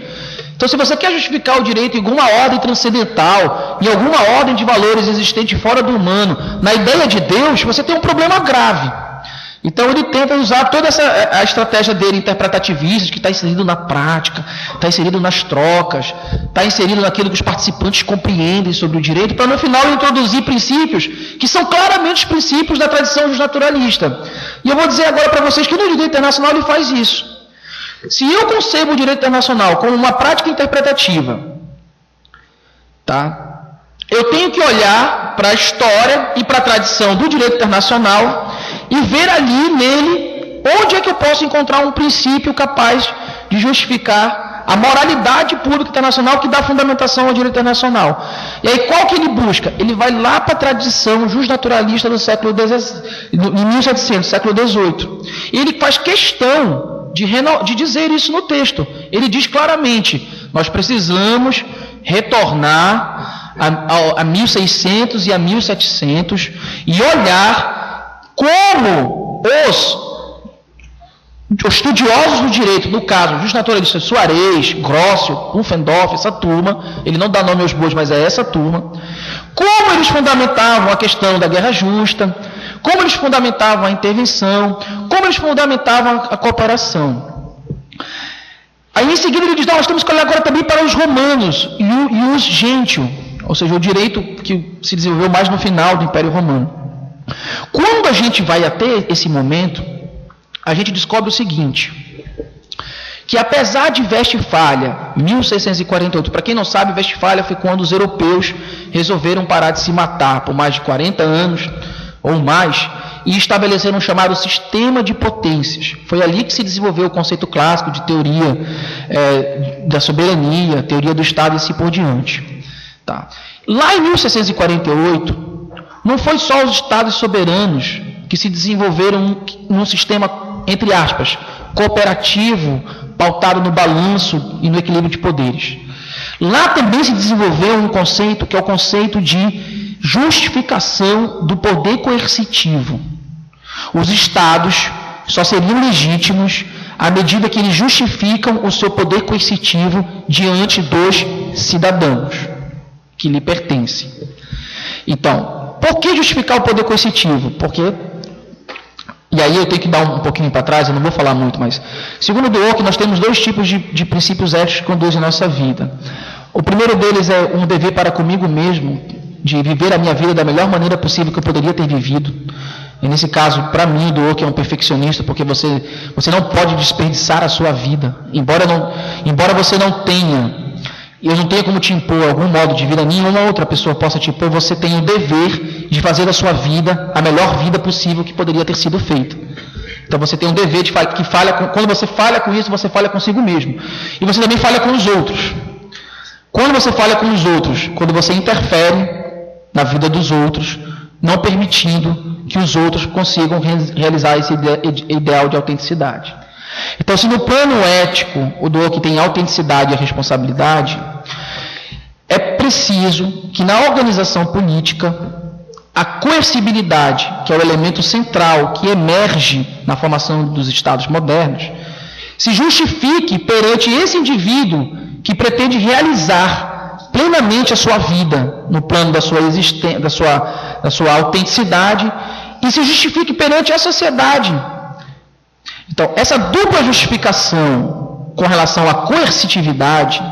Então, se você quer justificar o direito em alguma ordem transcendental, em alguma ordem de valores existente fora do humano, na ideia de Deus, você tem um problema grave. Então ele tenta usar toda a estratégia dele interpretativista, que está inserido na prática, está inserido nas trocas, está inserido naquilo que os participantes compreendem sobre o direito, para no final introduzir princípios que são claramente os princípios da tradição justnaturalista. E eu vou dizer agora para vocês que no direito internacional ele faz isso. Se eu concebo o direito internacional como uma prática interpretativa, tá? Eu tenho que olhar para a história e para a tradição do direito internacional e ver ali nele onde é que eu posso encontrar um princípio capaz de justificar a moralidade pública internacional que dá fundamentação ao direito internacional. E aí qual que ele busca? Ele vai lá para a tradição justnaturalista do século XVII, em 1700, século XVIII. E ele faz questão de dizer isso no texto. Ele diz claramente, nós precisamos retornar a 1600 e a 1700 e olhar como os estudiosos do direito, no caso, justnaturalistas Soares, Grossio, Pufendorf, essa turma, ele não dá nome aos bois, mas é essa turma, como eles fundamentavam a questão da guerra justa, como eles fundamentavam a intervenção, como eles fundamentavam a cooperação. Aí em seguida ele diz, nós temos que olhar agora também para os romanos e os gentio, ou seja, o direito que se desenvolveu mais no final do Império Romano. Quando a gente vai até esse momento, a gente descobre o seguinte, que apesar de Westfália, 1648, para quem não sabe, Westfália foi quando os europeus resolveram parar de se matar por mais de 40 anos ou mais e estabeleceram um chamado sistema de potências. Foi ali que se desenvolveu o conceito clássico de teoria da soberania, teoria do Estado e assim por diante. Tá. Lá em 1648, não foi só os Estados soberanos que se desenvolveram num sistema, entre aspas, cooperativo, pautado no balanço e no equilíbrio de poderes. Lá também se desenvolveu um conceito que é o conceito de justificação do poder coercitivo. Os Estados só seriam legítimos à medida que eles justificam o seu poder coercitivo diante dos cidadãos que lhe pertencem. Então, por que justificar o poder coercitivo? Porque, e aí eu tenho que dar um pouquinho para trás, eu não vou falar muito, mas segundo Dworkin, nós temos dois tipos de princípios éticos que conduzem a nossa vida. O primeiro deles é um dever para comigo mesmo, de viver a minha vida da melhor maneira possível que eu poderia ter vivido. E nesse caso, para mim, Dworkin é um perfeccionista, porque você não pode desperdiçar a sua vida, embora você não tenha, eu não tenha como te impor algum modo de vida, nenhuma outra pessoa possa te impor, você tem o dever de fazer da sua vida a melhor vida possível que poderia ter sido feita. Então você tem um dever de quando você falha com isso, você falha consigo mesmo. E você também falha com os outros. Quando você falha com os outros, quando você interfere, na vida dos outros, não permitindo que os outros consigam realizar esse ideal de autenticidade. Então, se no plano ético o Dworkin tem autenticidade e a responsabilidade, é preciso que na organização política a coercibilidade, que é o elemento central que emerge na formação dos Estados modernos, se justifique perante esse indivíduo que pretende realizar plenamente a sua vida no plano da sua existência, da sua autenticidade, e se justifique perante a sociedade. Então, essa dupla justificação com relação à coercitividade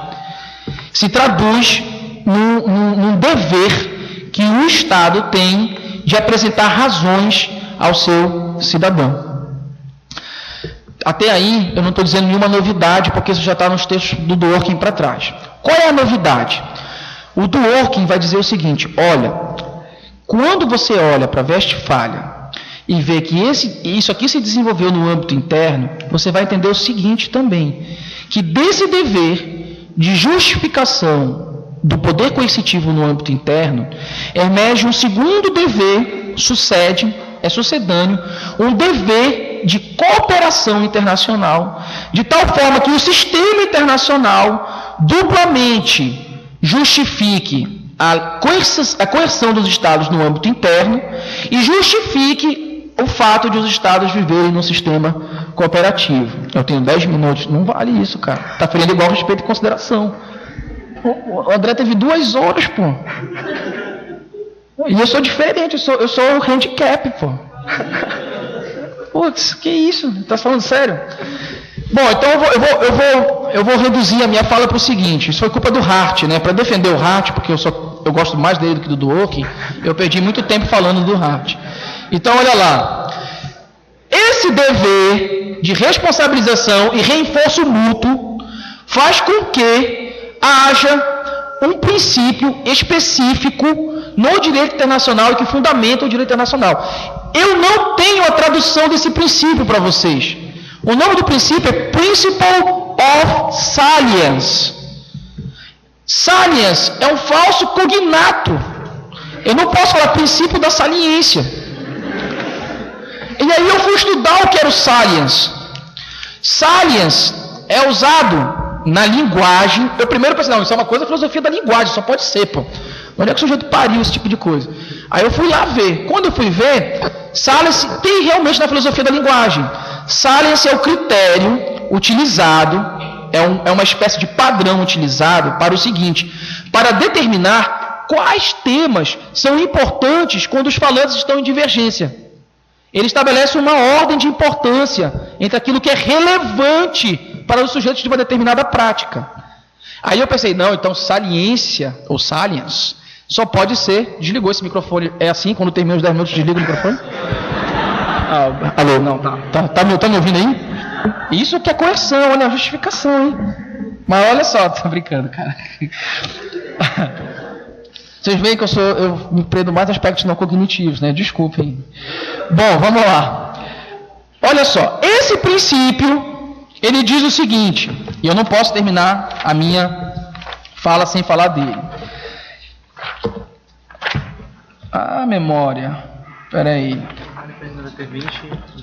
se traduz num dever que o Estado tem de apresentar razões ao seu cidadão. Até aí, eu não estou dizendo nenhuma novidade, porque isso já está nos textos do Dworkin para trás. Qual é a novidade? O Dworkin vai dizer o seguinte: olha, quando você olha para a Westfália e vê que isso aqui se desenvolveu no âmbito interno, você vai entender o seguinte também, que desse dever de justificação do poder coercitivo no âmbito interno, emerge um segundo dever, sucedâneo, um dever de cooperação internacional, de tal forma que o sistema internacional duplamente justifique a coerção dos Estados no âmbito interno e justifique o fato de os Estados viverem num sistema cooperativo. Eu tenho 10 minutos, não vale isso, cara. Está ferindo igual respeito e consideração. O André teve 2 horas, pô. E eu sou diferente, eu sou o handicap, pô. Putz, que isso? Tá falando sério? Bom, então eu vou reduzir a minha fala para o seguinte. Isso foi culpa do Hart, né? Para defender o Hart, porque eu gosto mais dele do que do Dworkin, eu perdi muito tempo falando do Hart. Então, olha lá. Esse dever de responsabilização e reforço mútuo faz com que haja um princípio específico no direito internacional e que fundamenta o direito internacional. Eu não tenho a tradução desse princípio para vocês. O nome do princípio é Principle of Salience. Salience é um falso cognato. Eu não posso falar princípio da saliência. E aí eu fui estudar o que era o salience. Salience é usado na linguagem. Eu primeiro pensei, não, isso é uma coisa da filosofia da linguagem, só pode ser, pô. Onde é que o sujeito pariu esse tipo de coisa? Aí eu fui lá ver. Quando eu fui ver, salience tem realmente na filosofia da linguagem. Salience é o critério utilizado, é uma espécie de padrão utilizado para o seguinte, para determinar quais temas são importantes quando os falantes estão em divergência. Ele estabelece uma ordem de importância entre aquilo que é relevante para os sujeitos de uma determinada prática. Aí eu pensei, não, então saliência, ou salience, só pode ser... Desligou esse microfone, é assim, quando termina os 10 minutos, desliga o microfone? Alô, não, tá me ouvindo aí? Isso que é coerção, olha a justificação, hein? Mas olha só, tô brincando, cara. Vocês veem que eu me prendo mais aspectos não cognitivos, né? Desculpem. Bom, vamos lá. Olha só, esse princípio, ele diz o seguinte, e eu não posso terminar a minha fala sem falar dele. Ah, memória. Espera aí. Vai ter 20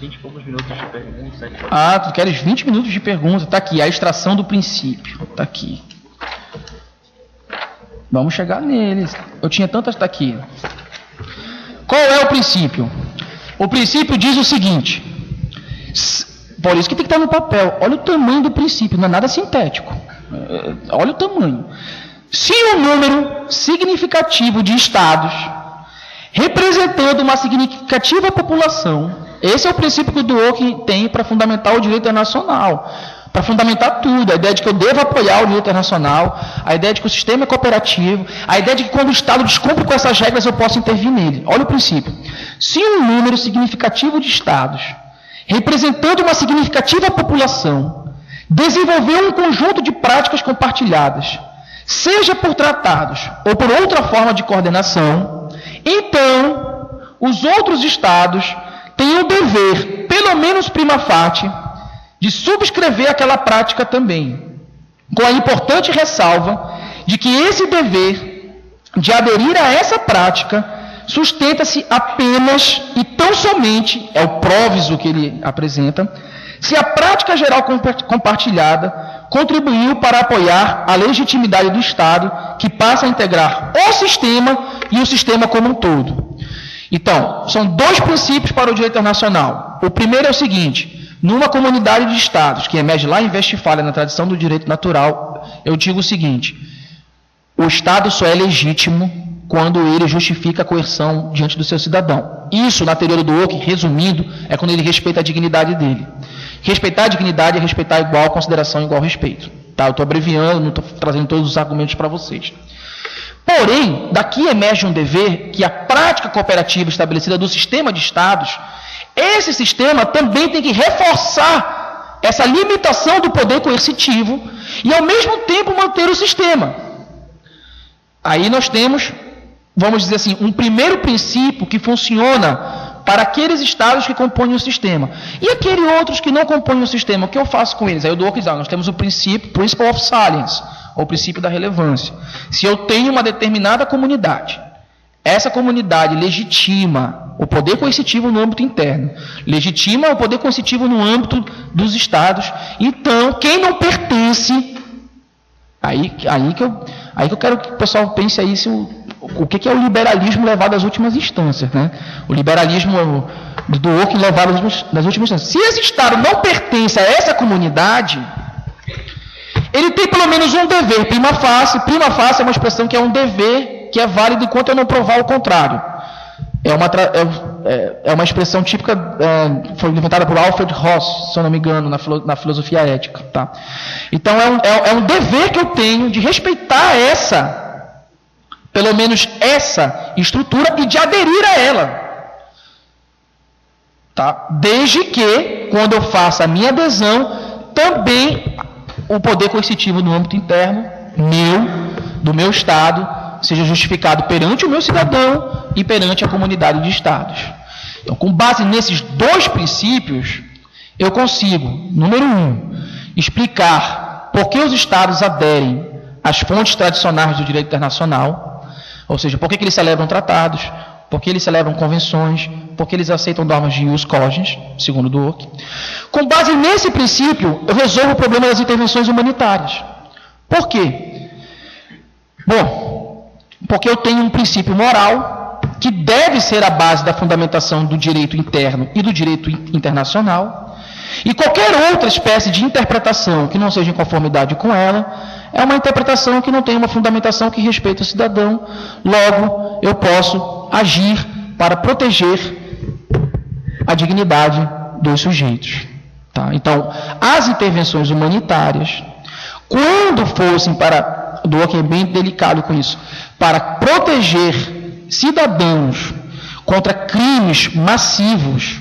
e poucos minutos de perguntas. Ah, tu queres 20 minutos de pergunta? Tá aqui, a extração do princípio. Tá aqui. Vamos chegar neles. Eu tinha tantas, tá aqui. Qual é o princípio? O princípio diz o seguinte. Por isso que tem que estar no papel. Olha o tamanho do princípio, não é nada sintético. Olha o tamanho. Se um número significativo de estados representando uma significativa população, esse é o princípio que o Dworkin tem para fundamentar o direito internacional, para fundamentar tudo, a ideia de que eu devo apoiar o direito internacional, a ideia de que o sistema é cooperativo, a ideia de que quando o Estado descumpre com essas regras eu posso intervir nele. Olha o princípio. Se um número significativo de estados, representando uma significativa população, desenvolver um conjunto de práticas compartilhadas, seja por tratados ou por outra forma de coordenação, então os outros estados têm o dever, pelo menos prima facie, de subscrever aquela prática também, com a importante ressalva de que esse dever de aderir a essa prática sustenta-se apenas e tão somente, é o proviso que ele apresenta, se a prática geral compartilhada contribuiu para apoiar a legitimidade do Estado, que passa a integrar o sistema e o sistema como um todo. Então, são dois princípios para o direito internacional. O primeiro é o seguinte: numa comunidade de Estados, que emerge lá em Westfália, na tradição do direito natural, eu digo o seguinte: o Estado só é legítimo quando ele justifica a coerção diante do seu cidadão. Isso, na teoria do Ockham, resumindo, é quando ele respeita a dignidade dele. Respeitar a dignidade é respeitar igual consideração, igual respeito. Tá? Eu estou abreviando, não estou trazendo todos os argumentos para vocês. Porém, daqui emerge um dever que a prática cooperativa estabelecida do sistema de Estados, esse sistema também tem que reforçar essa limitação do poder coercitivo e, ao mesmo tempo, manter o sistema. Aí nós temos, vamos dizer assim, um primeiro princípio que funciona para aqueles estados que compõem o sistema. E aqueles outros que não compõem o sistema, o que eu faço com eles? Aí eu dou aqui, nós temos o princípio, Principle of Salience, ou princípio da relevância. Se eu tenho uma determinada comunidade, essa comunidade legitima o poder coercitivo no âmbito interno, legitima o poder coercitivo no âmbito dos estados, então quem não pertence, aí que eu quero que o pessoal pense aí o que é o liberalismo levado às últimas instâncias, né? O liberalismo do Ockham levado às últimas instâncias. Se esse Estado não pertence a essa comunidade, ele tem pelo menos um dever, prima facie. Prima facie é uma expressão que é um dever que é válido enquanto eu não provar o contrário. É uma expressão típica, foi inventada por Alfred Ross, se eu não me engano, na filosofia ética. Tá? Então é um dever que eu tenho de respeitar pelo menos essa estrutura e de aderir a ela. Tá? Desde que, quando eu faça a minha adesão, também o poder coercitivo no âmbito interno, do meu Estado, seja justificado perante o meu cidadão e perante a comunidade de Estados. Então, com base nesses dois princípios, eu consigo, número 1, explicar por que os Estados aderem às fontes tradicionais do direito internacional, ou seja, por que eles celebram tratados, por que eles celebram convenções, por que eles aceitam normas de ius cogens, segundo o Ockham. Com base nesse princípio, eu resolvo o problema das intervenções humanitárias. Por quê? Bom, porque eu tenho um princípio moral que deve ser a base da fundamentação do direito interno e do direito internacional, e qualquer outra espécie de interpretação que não seja em conformidade com ela é uma interpretação que não tem uma fundamentação que respeita o cidadão. Logo, eu posso agir para proteger a dignidade dos sujeitos. Tá? Então, as intervenções humanitárias, quando fossem para, do Ockham é bem delicado com isso, para proteger cidadãos contra crimes massivos,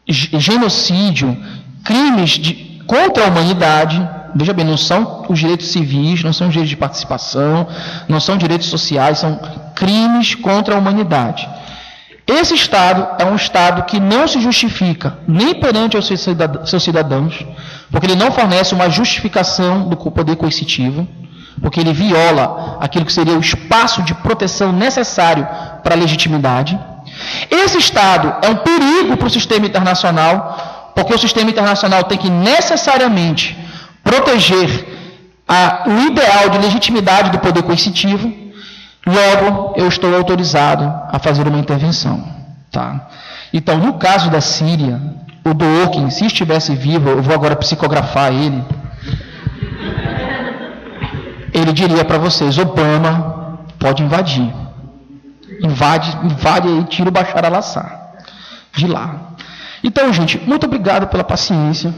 genocídio, crimes contra a humanidade, veja bem, não são os direitos civis, não são os direitos de participação, não são direitos sociais, são crimes contra a humanidade. Esse Estado é um Estado que não se justifica nem perante os seus cidadãos, porque ele não fornece uma justificação do poder coercitivo, porque ele viola aquilo que seria o espaço de proteção necessário para a legitimidade. Esse Estado é um perigo para o sistema internacional, porque o sistema internacional tem que necessariamente proteger o ideal de legitimidade do poder coercitivo. Logo, eu estou autorizado a fazer uma intervenção. Tá? Então, no caso da Síria, o do Ockham, se estivesse vivo, eu vou agora psicografar ele, ele diria para vocês: Obama pode invadir. Invade e tira o Bashar al-Assad de lá. Então, gente, muito obrigado pela paciência.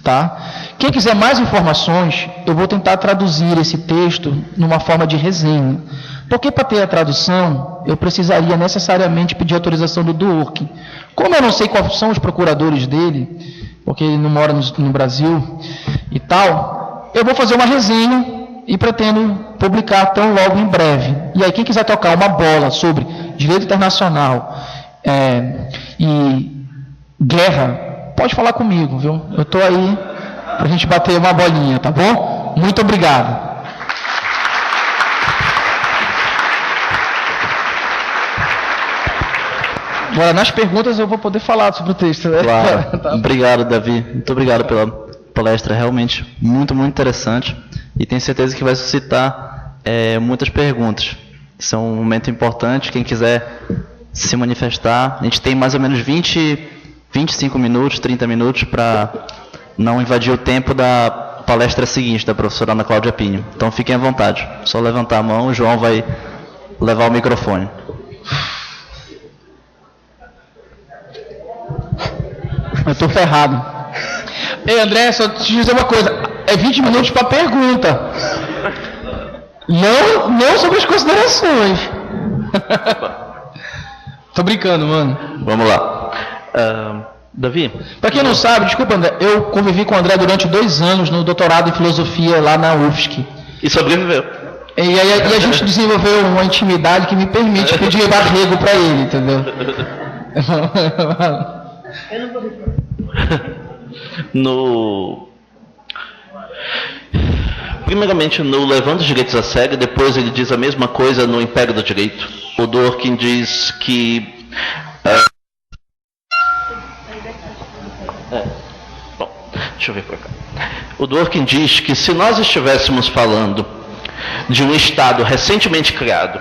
Tá? Quem quiser mais informações, eu vou tentar traduzir esse texto numa forma de resenha. Porque para ter a tradução, eu precisaria necessariamente pedir autorização do Ockham. Como eu não sei quais são os procuradores dele, porque ele não mora no Brasil e tal, eu vou fazer uma resenha e pretendo publicar tão logo em breve. E aí, quem quiser tocar uma bola sobre direito internacional e guerra, pode falar comigo, viu? Eu estou aí para a gente bater uma bolinha, tá bom? Muito obrigado. Agora, nas perguntas eu vou poder falar sobre o texto, né? Claro. Tá. Obrigado, Davi. Muito obrigado pela palestra, realmente muito, muito interessante. E tenho certeza que vai suscitar muitas perguntas. Isso é um momento importante. Quem quiser se manifestar, a gente tem mais ou menos 25 minutos, 30 minutos para não invadir o tempo da palestra seguinte da professora Ana Cláudia Pinho. Então fiquem à vontade. Só levantar a mão, o João vai levar o microfone. Eu tô ferrado. Ei, André, só te dizer uma coisa. É 20 minutos para pergunta. Não sobre as considerações. Tô brincando, mano. Vamos lá. Davi? Para quem não sabe, desculpa, André, eu convivi com o André durante 2 anos no doutorado em filosofia lá na UFSC. E sobreviveu. E a gente desenvolveu uma intimidade que me permite pedir arrego para ele, entendeu? Eu não vou responder. Primeiramente, no Levando os Direitos a Sério, depois ele diz a mesma coisa no Império do Direito. O Dworkin diz que... Bom, deixa eu ver por cá. O Dworkin diz que se nós estivéssemos falando de um Estado recentemente criado,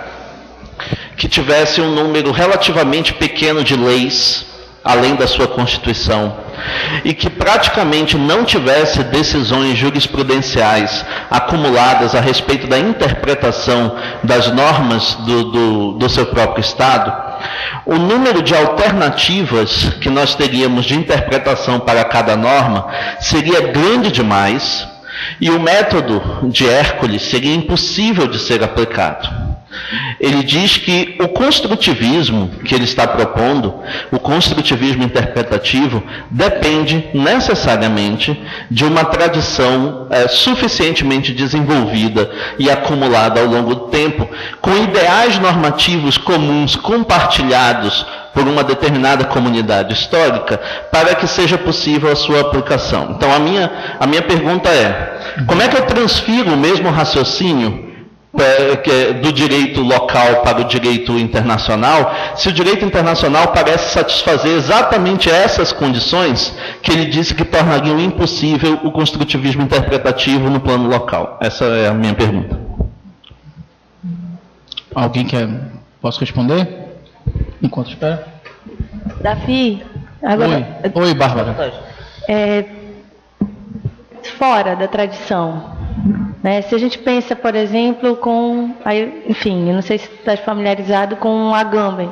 que tivesse um número relativamente pequeno de leis, além da sua Constituição, e que praticamente não tivesse decisões jurisprudenciais acumuladas a respeito da interpretação das normas do seu próprio Estado, o número de alternativas que nós teríamos de interpretação para cada norma seria grande demais, e o método de Hércules seria impossível de ser aplicado. Ele diz que o construtivismo que ele está propondo, o construtivismo interpretativo, depende necessariamente de uma tradição suficientemente desenvolvida e acumulada ao longo do tempo, com ideais normativos comuns compartilhados por uma determinada comunidade histórica, para que seja possível a sua aplicação. Então a minha pergunta é, como é que eu transfiro o mesmo raciocínio do direito local para o direito internacional, se o direito internacional parece satisfazer exatamente essas condições que ele disse que tornariam impossível o construtivismo interpretativo no plano local? Essa é a minha pergunta. Alguém quer? Posso responder? Enquanto espera. Davi, agora... Oi, Bárbara. Fora da tradição, né? Se a gente pensa, por exemplo, enfim, eu não sei se você está familiarizado com o Agamben,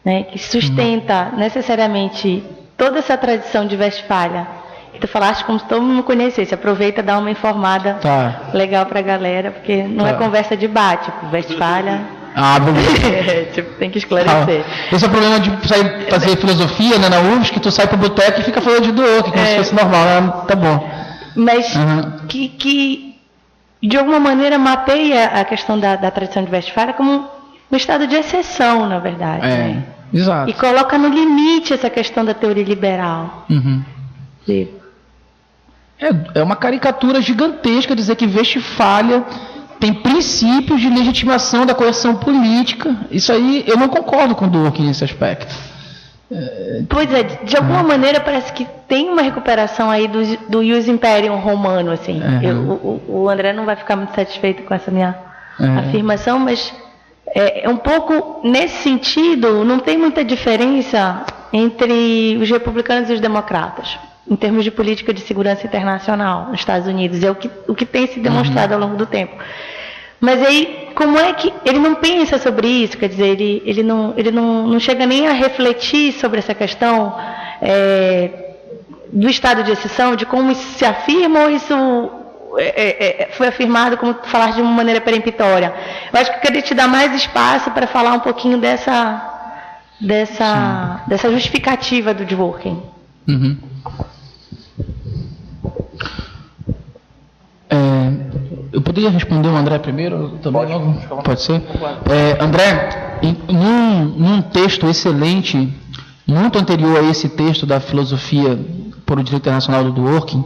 né? Que sustenta necessariamente toda essa tradição de Westfália. Tu falaste como se todo mundo conhecesse. Aproveita e dá uma informada legal para a galera, porque não é conversa de bate, Westfália... beleza. Tem que esclarecer. Esse é o problema de sair fazer filosofia, né, na UFSC, que tu sai pro boteco e fica falando de Dworkin, como se fosse normal, né? Tá bom. Mas que de alguma maneira mapeia a questão da tradição de Westfália como um estado de exceção, na verdade. Né? Exato. E coloca no limite essa questão da teoria liberal. É uma caricatura gigantesca dizer que Westfália tem princípios de legitimação da coerção política. Isso aí, eu não concordo com o Dworkin nesse aspecto. Pois é, de alguma maneira parece que tem uma recuperação aí do Ius Imperium romano, assim. O André não vai ficar muito satisfeito com essa minha afirmação, mas é um pouco nesse sentido, não tem muita diferença entre os republicanos e os democratas, em termos de política de segurança internacional nos Estados Unidos. É o que tem se demonstrado ao longo do tempo. Mas aí, como é que ele não pensa sobre isso? Quer dizer, ele não chega nem a refletir sobre essa questão do estado de exceção, de como isso se afirma ou isso foi afirmado, como tu falaste, de uma maneira peremptória. Eu acho que eu queria te dar mais espaço para falar um pouquinho dessa justificativa do Dworkin. Eu poderia responder o André primeiro? Também pode ser? André, num texto excelente, muito anterior a esse texto da filosofia por o direito internacional do Dworkin,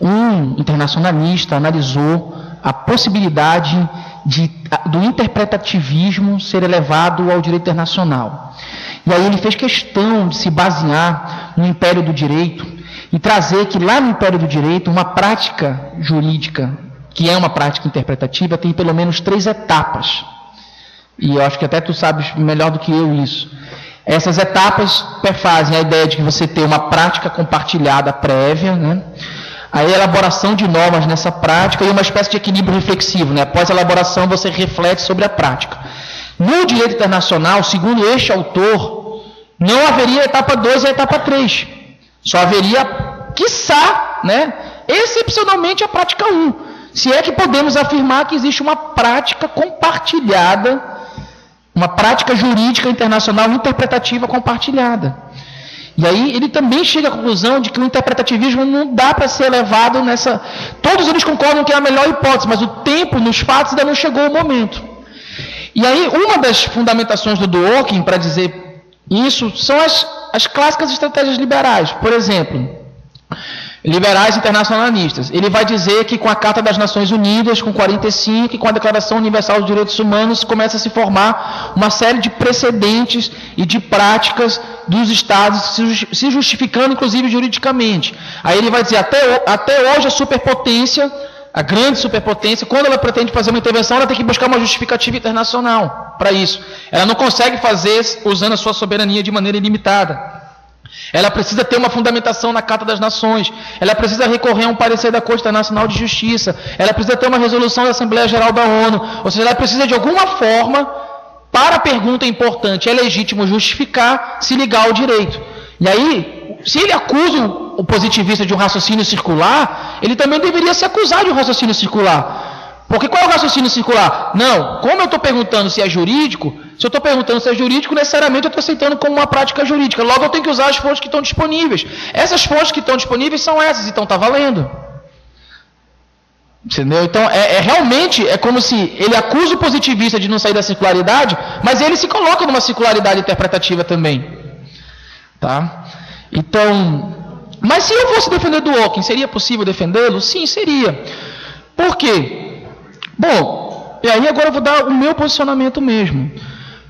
um internacionalista analisou a possibilidade do interpretativismo ser elevado ao direito internacional. E aí ele fez questão de se basear no Império do Direito e trazer que lá no Império do Direito uma prática jurídica, que é uma prática interpretativa, tem pelo menos 3 etapas. E eu acho que até tu sabes melhor do que eu isso. Essas etapas perfazem a ideia de que você tem uma prática compartilhada prévia, né? A elaboração de normas nessa prática e uma espécie de equilíbrio reflexivo, né? Após a elaboração você reflete sobre a prática. No direito internacional, segundo este autor, não haveria a etapa 2 e a etapa 3. Só haveria, quiçá, né, excepcionalmente a prática 1. Se é que podemos afirmar que existe uma prática compartilhada, uma prática jurídica internacional interpretativa compartilhada. E aí ele também chega à conclusão de que o interpretativismo não dá para ser levado nessa... Todos eles concordam que é a melhor hipótese, mas o tempo, nos fatos, ainda não chegou o momento. E aí uma das fundamentações do Dworkin para dizer isso são as clássicas estratégias liberais. Por exemplo, liberais internacionalistas. Ele vai dizer que com a Carta das Nações Unidas, com 45, e com a Declaração Universal dos Direitos Humanos, começa a se formar uma série de precedentes e de práticas dos Estados se justificando, inclusive, juridicamente. Aí ele vai dizer, até hoje a superpotência, a grande superpotência, quando ela pretende fazer uma intervenção, ela tem que buscar uma justificativa internacional para isso. Ela não consegue fazer usando a sua soberania de maneira ilimitada. Ela precisa ter uma fundamentação na Carta das Nações, ela precisa recorrer a um parecer da Corte Internacional de Justiça, ela precisa ter uma resolução da Assembleia Geral da ONU, ou seja, ela precisa de alguma forma, para a pergunta importante, é legítimo justificar, se ligar ao direito. E aí, se ele acusa o positivista de um raciocínio circular, ele também deveria se acusar de um raciocínio circular. Porque qual é o raciocínio circular? Não, como eu estou perguntando se é jurídico, se eu estou perguntando se é jurídico, necessariamente eu estou aceitando como uma prática jurídica. Logo eu tenho que usar as fontes que estão disponíveis. Essas fontes que estão disponíveis são essas, então está valendo. Entendeu? Então realmente é como se ele acusa o positivista de não sair da circularidade, mas ele se coloca numa circularidade interpretativa também. Tá? Então, mas se eu fosse defender Dworkin, seria possível defendê-lo? Sim, seria. Por quê? Bom, e aí agora eu vou dar o meu posicionamento mesmo.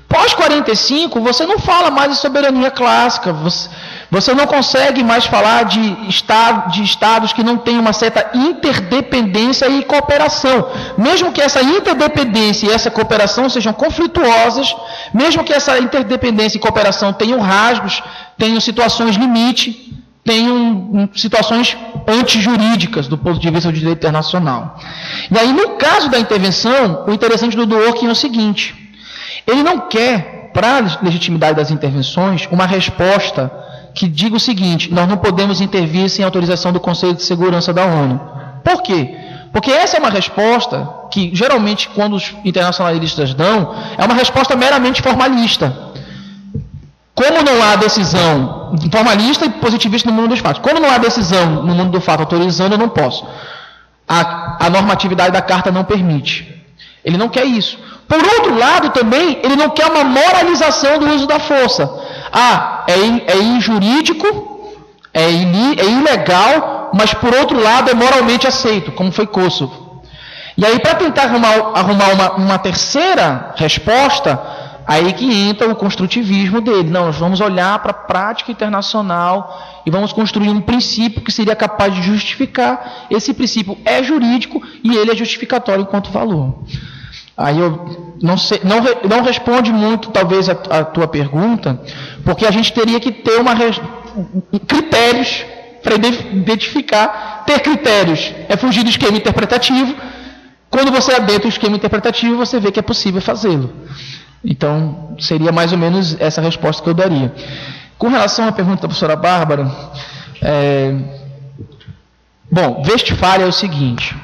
Pós-45, você não fala mais de soberania clássica, você não consegue mais falar de estados que não têm uma certa interdependência e cooperação. Mesmo que essa interdependência e essa cooperação sejam conflituosas, mesmo que essa interdependência e cooperação tenham rasgos, tenham situações limite, tenham situações antijurídicas do ponto de vista do direito internacional. E aí, no caso da intervenção, o interessante do Dworkin é o seguinte: ele não quer, para a legitimidade das intervenções, uma resposta que diga o seguinte: nós não podemos intervir sem autorização do Conselho de Segurança da ONU. Por quê? Porque essa é uma resposta que, geralmente, quando os internacionalistas dão, é uma resposta meramente formalista. Como não há decisão formalista e positivista no mundo dos fatos, como não há decisão no mundo do fato autorizando, eu não posso. A normatividade da carta não permite. Ele não quer isso. Por outro lado, também, ele não quer uma moralização do uso da força. É injurídico, é ilegal, mas por outro lado é moralmente aceito, como foi Kosovo. E aí, para tentar arrumar uma terceira resposta, aí que entra o construtivismo dele. Não, nós vamos olhar para a prática internacional e vamos construir um princípio que seria capaz de justificar. Esse princípio é jurídico e ele é justificatório enquanto valor. Aí eu não sei, não responde muito, talvez, a tua pergunta, porque a gente teria que ter critérios para identificar. Ter critérios é fugir do esquema interpretativo. Quando você adentra o esquema interpretativo, você vê que é possível fazê-lo. Então, seria mais ou menos essa resposta que eu daria. Com relação à pergunta da professora Bárbara, Westfália é o seguinte: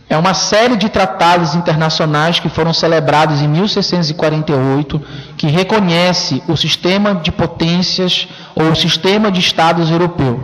é uma série de tratados internacionais que foram celebrados em 1648, que reconhece o sistema de potências ou o sistema de estados europeu.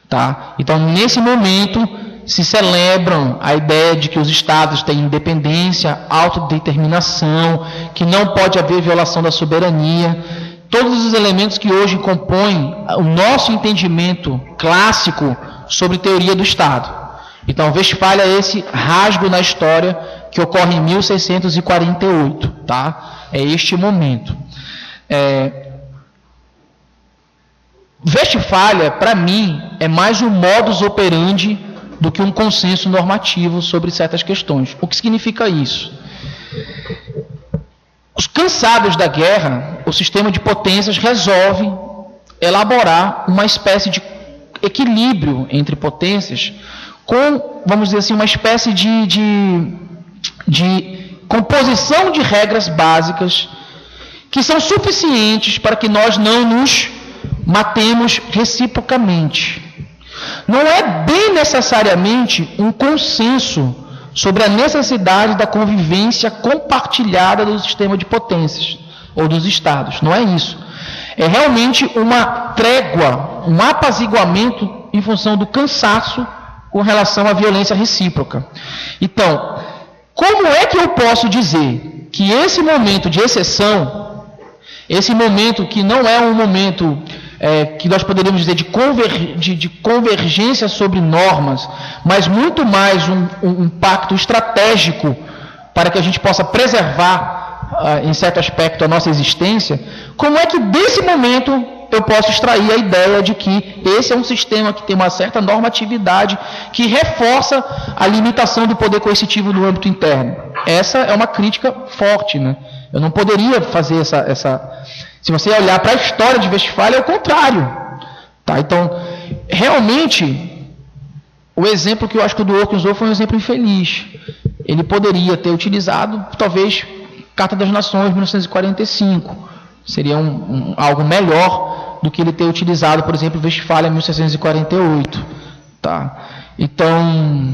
Tá? Então, nesse momento, se celebram a ideia de que os estados têm independência, autodeterminação, que não pode haver violação da soberania, todos os elementos que hoje compõem o nosso entendimento clássico sobre teoria do Estado. Então, Westfália é esse rasgo na história que ocorre em 1648, tá? É este momento. Westfália, para mim, é mais um modus operandi do que um consenso normativo sobre certas questões. O que significa isso? Os cansados da guerra, o sistema de potências resolve elaborar uma espécie de equilíbrio entre potências com, vamos dizer assim, uma espécie de composição de regras básicas que são suficientes para que nós não nos matemos reciprocamente. Não é bem necessariamente um consenso sobre a necessidade da convivência compartilhada do sistema de potências ou dos estados. Não é isso. É realmente uma trégua, um apaziguamento em função do cansaço com relação à violência recíproca. Então, como é que eu posso dizer que esse momento de exceção, esse momento que não é um momento que nós poderíamos dizer de convergência sobre normas, mas muito mais um pacto estratégico para que a gente possa preservar, em certo aspecto, a nossa existência, como é que desse momento eu posso extrair a ideia de que esse é um sistema que tem uma certa normatividade que reforça a limitação do poder coercitivo no âmbito interno? Essa é uma crítica forte, né? Eu não poderia fazer essa... Se você olhar para a história de Westfália, é o contrário. Tá? Então, realmente, o exemplo que eu acho que o Dworkin usou foi um exemplo infeliz. Ele poderia ter utilizado, talvez, Carta das Nações, 1945. Seria algo melhor do que ele ter utilizado, por exemplo, Westfália, 1648. Tá? Então...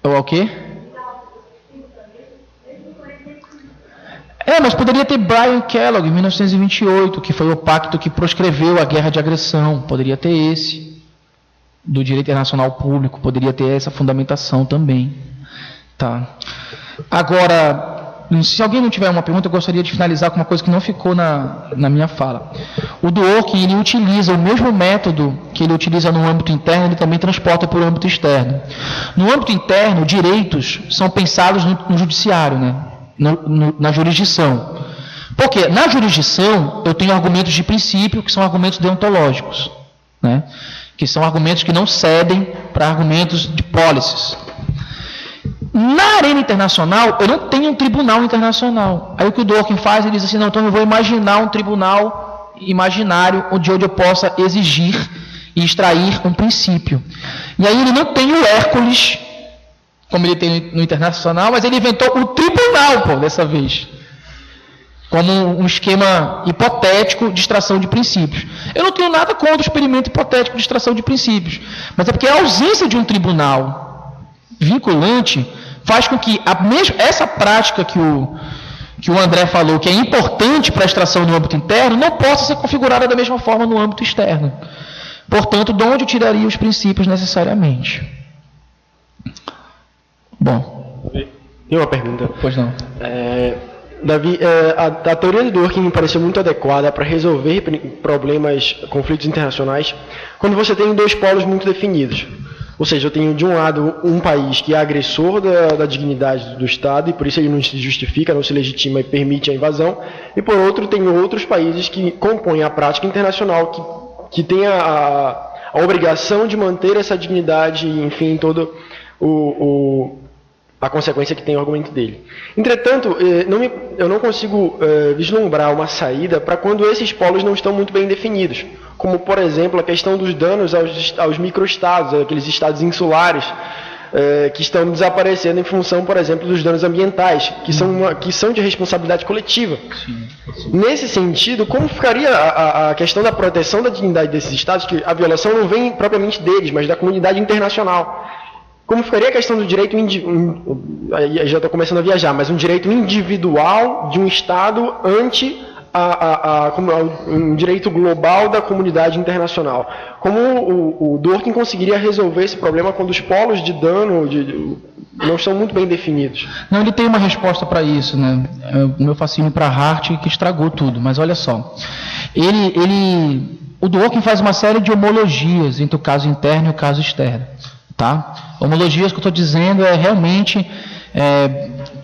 O quê? Mas poderia ter Brian Kellogg, em 1928, que foi o pacto que proscreveu a guerra de agressão. Poderia ter esse, do direito internacional público, poderia ter essa fundamentação também. Tá. Agora, se alguém não tiver uma pergunta, eu gostaria de finalizar com uma coisa que não ficou na minha fala. O Dworkin, ele utiliza o mesmo método que ele utiliza no âmbito interno, ele também transporta para o âmbito externo. No âmbito interno, direitos são pensados no judiciário, né? Na jurisdição. Porque na jurisdição eu tenho argumentos de princípio que são argumentos deontológicos, né? Que são argumentos que não cedem para argumentos de policies. Na arena internacional eu não tenho um tribunal internacional. Aí o que o Dworkin faz, ele diz assim, não, então eu vou imaginar um tribunal imaginário onde eu possa exigir e extrair um princípio. E aí ele não tem o Hércules como ele tem no internacional, mas ele inventou o tribunal, dessa vez, como um esquema hipotético de extração de princípios. Eu não tenho nada contra o experimento hipotético de extração de princípios, mas é porque a ausência de um tribunal vinculante faz com que essa prática que o André falou, que é importante para a extração no âmbito interno, não possa ser configurada da mesma forma no âmbito externo. Portanto, de onde eu tiraria os princípios necessariamente? Bom. Tem uma pergunta. Pois não. Davi, a teoria do Dworkin me pareceu muito adequada para resolver problemas, conflitos internacionais, quando você tem dois polos muito definidos. Ou seja, eu tenho de um lado um país que é agressor da dignidade do Estado e por isso ele não se justifica, não se legitima e permite a invasão, e por outro tenho outros países que compõem a prática internacional, que tem a obrigação de manter essa dignidade, enfim, todo a consequência que tem o argumento dele. Entretanto, eu não consigo vislumbrar uma saída para quando esses polos não estão muito bem definidos, como, por exemplo, a questão dos danos aos microestados, aqueles estados insulares que estão desaparecendo em função, por exemplo, dos danos ambientais, que são de responsabilidade coletiva. Sim. Nesse sentido, como ficaria a questão da proteção da dignidade desses estados, que a violação não vem propriamente deles, mas da comunidade internacional? Como ficaria a questão do direito, já estou começando a viajar, mas um direito individual de um Estado ante um direito global da comunidade internacional? Como o Dworkin conseguiria resolver esse problema quando os polos de dano não estão muito bem definidos? Não, ele tem uma resposta para isso, né? O meu fascínio para Hart que estragou tudo, mas olha só. O Dworkin faz uma série de homologias entre o caso interno e o caso externo. Tá? Homologias que eu estou dizendo é realmente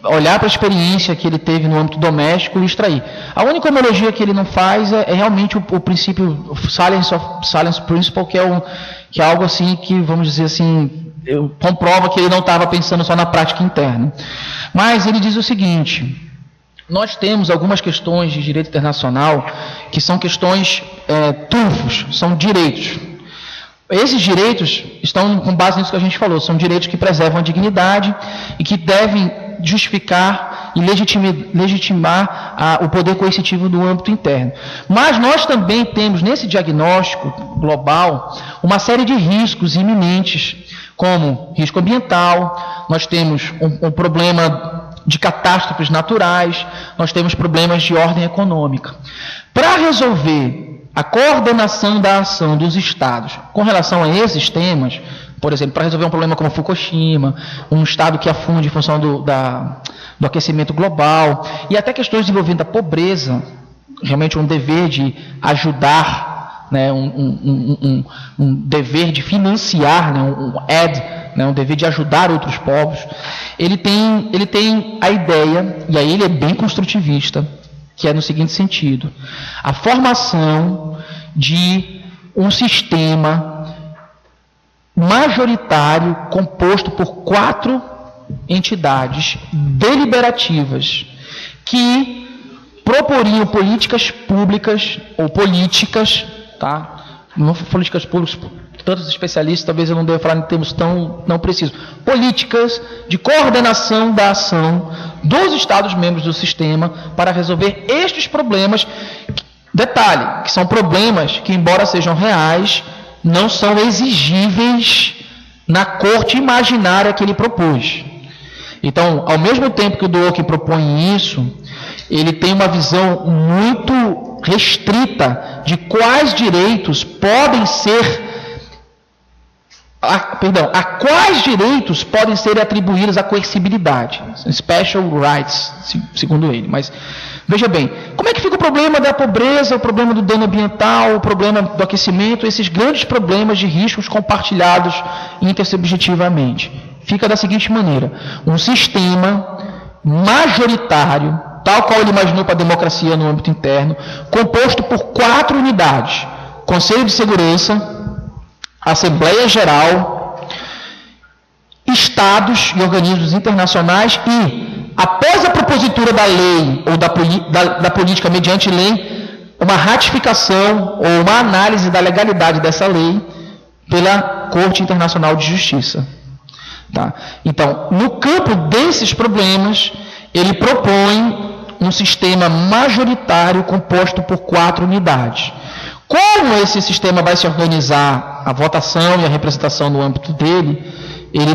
olhar para a experiência que ele teve no âmbito doméstico e extrair. A única homologia que ele não faz é realmente o princípio Silence Principle, que é algo assim que, vamos dizer assim, comprova que ele não estava pensando só na prática interna. Mas ele diz o seguinte: nós temos algumas questões de direito internacional que são questões trunfos, são direitos. Esses direitos estão com base nisso que a gente falou, são direitos que preservam a dignidade e que devem justificar e legitimar o poder coercitivo do âmbito interno. Mas nós também temos nesse diagnóstico global uma série de riscos iminentes, como risco ambiental, nós temos um problema de catástrofes naturais, nós temos problemas de ordem econômica. Para resolver a coordenação da ação dos Estados com relação a esses temas, por exemplo, para resolver um problema como Fukushima, um Estado que afunde em função do aquecimento global, e até questões envolvendo a pobreza, realmente um dever de ajudar, né, um dever de financiar, né, um dever de ajudar outros povos, ele tem a ideia, e aí ele é bem construtivista, que é no seguinte sentido: a formação de um sistema majoritário composto por 4 entidades deliberativas que proporiam políticas públicas ou políticas, tá? Não políticas públicas, tantos especialistas, talvez eu não deva falar em termos tão precisos, políticas de coordenação da ação dos Estados-membros do sistema para resolver estes problemas. Detalhe, que são problemas que, embora sejam reais, não são exigíveis na corte imaginária que ele propôs. Então, ao mesmo tempo que o Dworkin propõe isso, ele tem uma visão muito restrita de quais direitos podem ser a quais direitos podem ser atribuídos à coercibilidade, special rights, segundo ele. Mas veja bem, como é que fica o problema da pobreza, o problema do dano ambiental, o problema do aquecimento, esses grandes problemas de riscos compartilhados intersubjetivamente? Fica da seguinte maneira: um sistema majoritário, tal qual ele imaginou para a democracia no âmbito interno, composto por 4 unidades: Conselho de Segurança, Assembleia Geral, Estados e organismos internacionais, e, após a propositura da lei ou da política mediante lei, uma ratificação ou uma análise da legalidade dessa lei pela Corte Internacional de Justiça. Tá? Então, no campo desses problemas, ele propõe um sistema majoritário composto por 4 unidades. Como esse sistema vai se organizar, a votação e a representação no âmbito dele, ele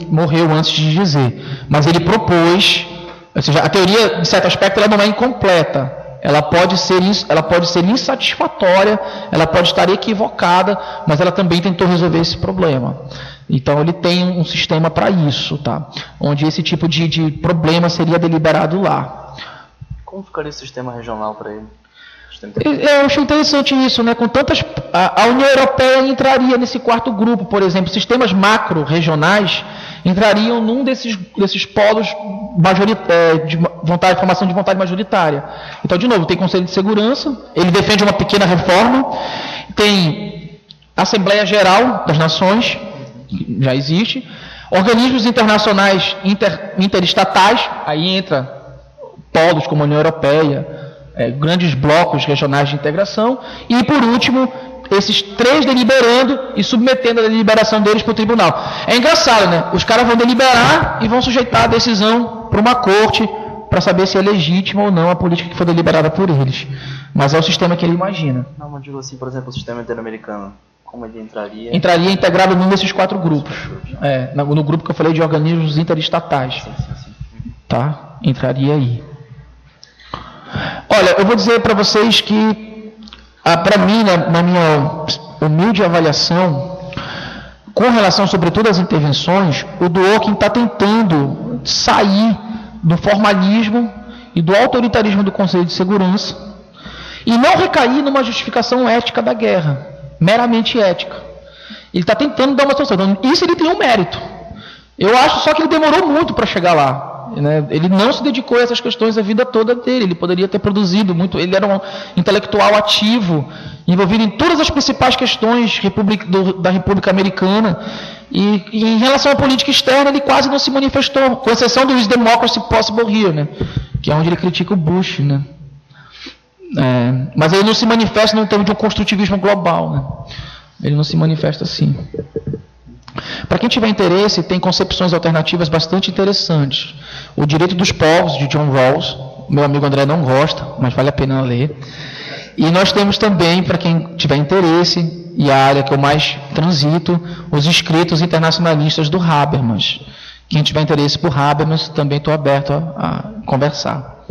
morreu antes de dizer, mas ele propôs, ou seja, a teoria, de certo aspecto, ela não é incompleta, ela pode ser insatisfatória, ela pode estar equivocada, mas ela também tentou resolver esse problema. Então ele tem um sistema para isso, tá? Onde esse tipo de problema seria deliberado lá. Como ficaria o sistema regional para ele? Eu acho interessante isso, né? Com tantas, a União Europeia entraria nesse 4º grupo, por exemplo, sistemas macro-regionais entrariam num desses polos de formação de vontade majoritária. Então, de novo, tem Conselho de Segurança, ele defende uma pequena reforma, tem Assembleia Geral das Nações, que já existe, organismos internacionais interestatais, aí entra polos como a União Europeia, grandes blocos regionais de integração, e por último, esses 3 deliberando e submetendo a deliberação deles para o tribunal. É engraçado, né? Os caras vão deliberar e vão sujeitar a decisão para uma corte para saber se é legítima ou não a política que foi deliberada por eles. Mas é o sistema que ele imagina. Não, mas digo assim, por exemplo, o sistema interamericano, como ele entraria? Entraria integrado num desses 4 grupos. No grupo que eu falei de organismos interestatais. Sim. Tá? Entraria aí. Olha, eu vou dizer para vocês que, para mim, na minha humilde avaliação, com relação sobretudo às intervenções, o Dworkin está tentando sair do formalismo e do autoritarismo do Conselho de Segurança e não recair numa justificação ética da guerra, meramente ética. Ele está tentando dar uma solução. Então, isso ele tem um mérito. Eu acho só que ele demorou muito para chegar lá. né? Ele não se dedicou a essas questões a vida toda dele. Ele poderia ter produzido muito. Ele era um intelectual ativo, envolvido em todas as principais questões da República Americana. E em relação à política externa, ele quase não se manifestou, com exceção do Is Democracy Possible Here, né? Que é onde ele critica o Bush, né? Mas ele não se manifesta no termo de um construtivismo global, né? Ele não se manifesta assim. Para quem tiver interesse, tem concepções alternativas bastante interessantes. O Direito dos Povos, de John Rawls. Meu amigo André não gosta, mas vale a pena ler. E nós temos também, para quem tiver interesse, e a área que eu mais transito, os escritos internacionalistas do Habermas. Quem tiver interesse por Habermas, também estou aberto a conversar.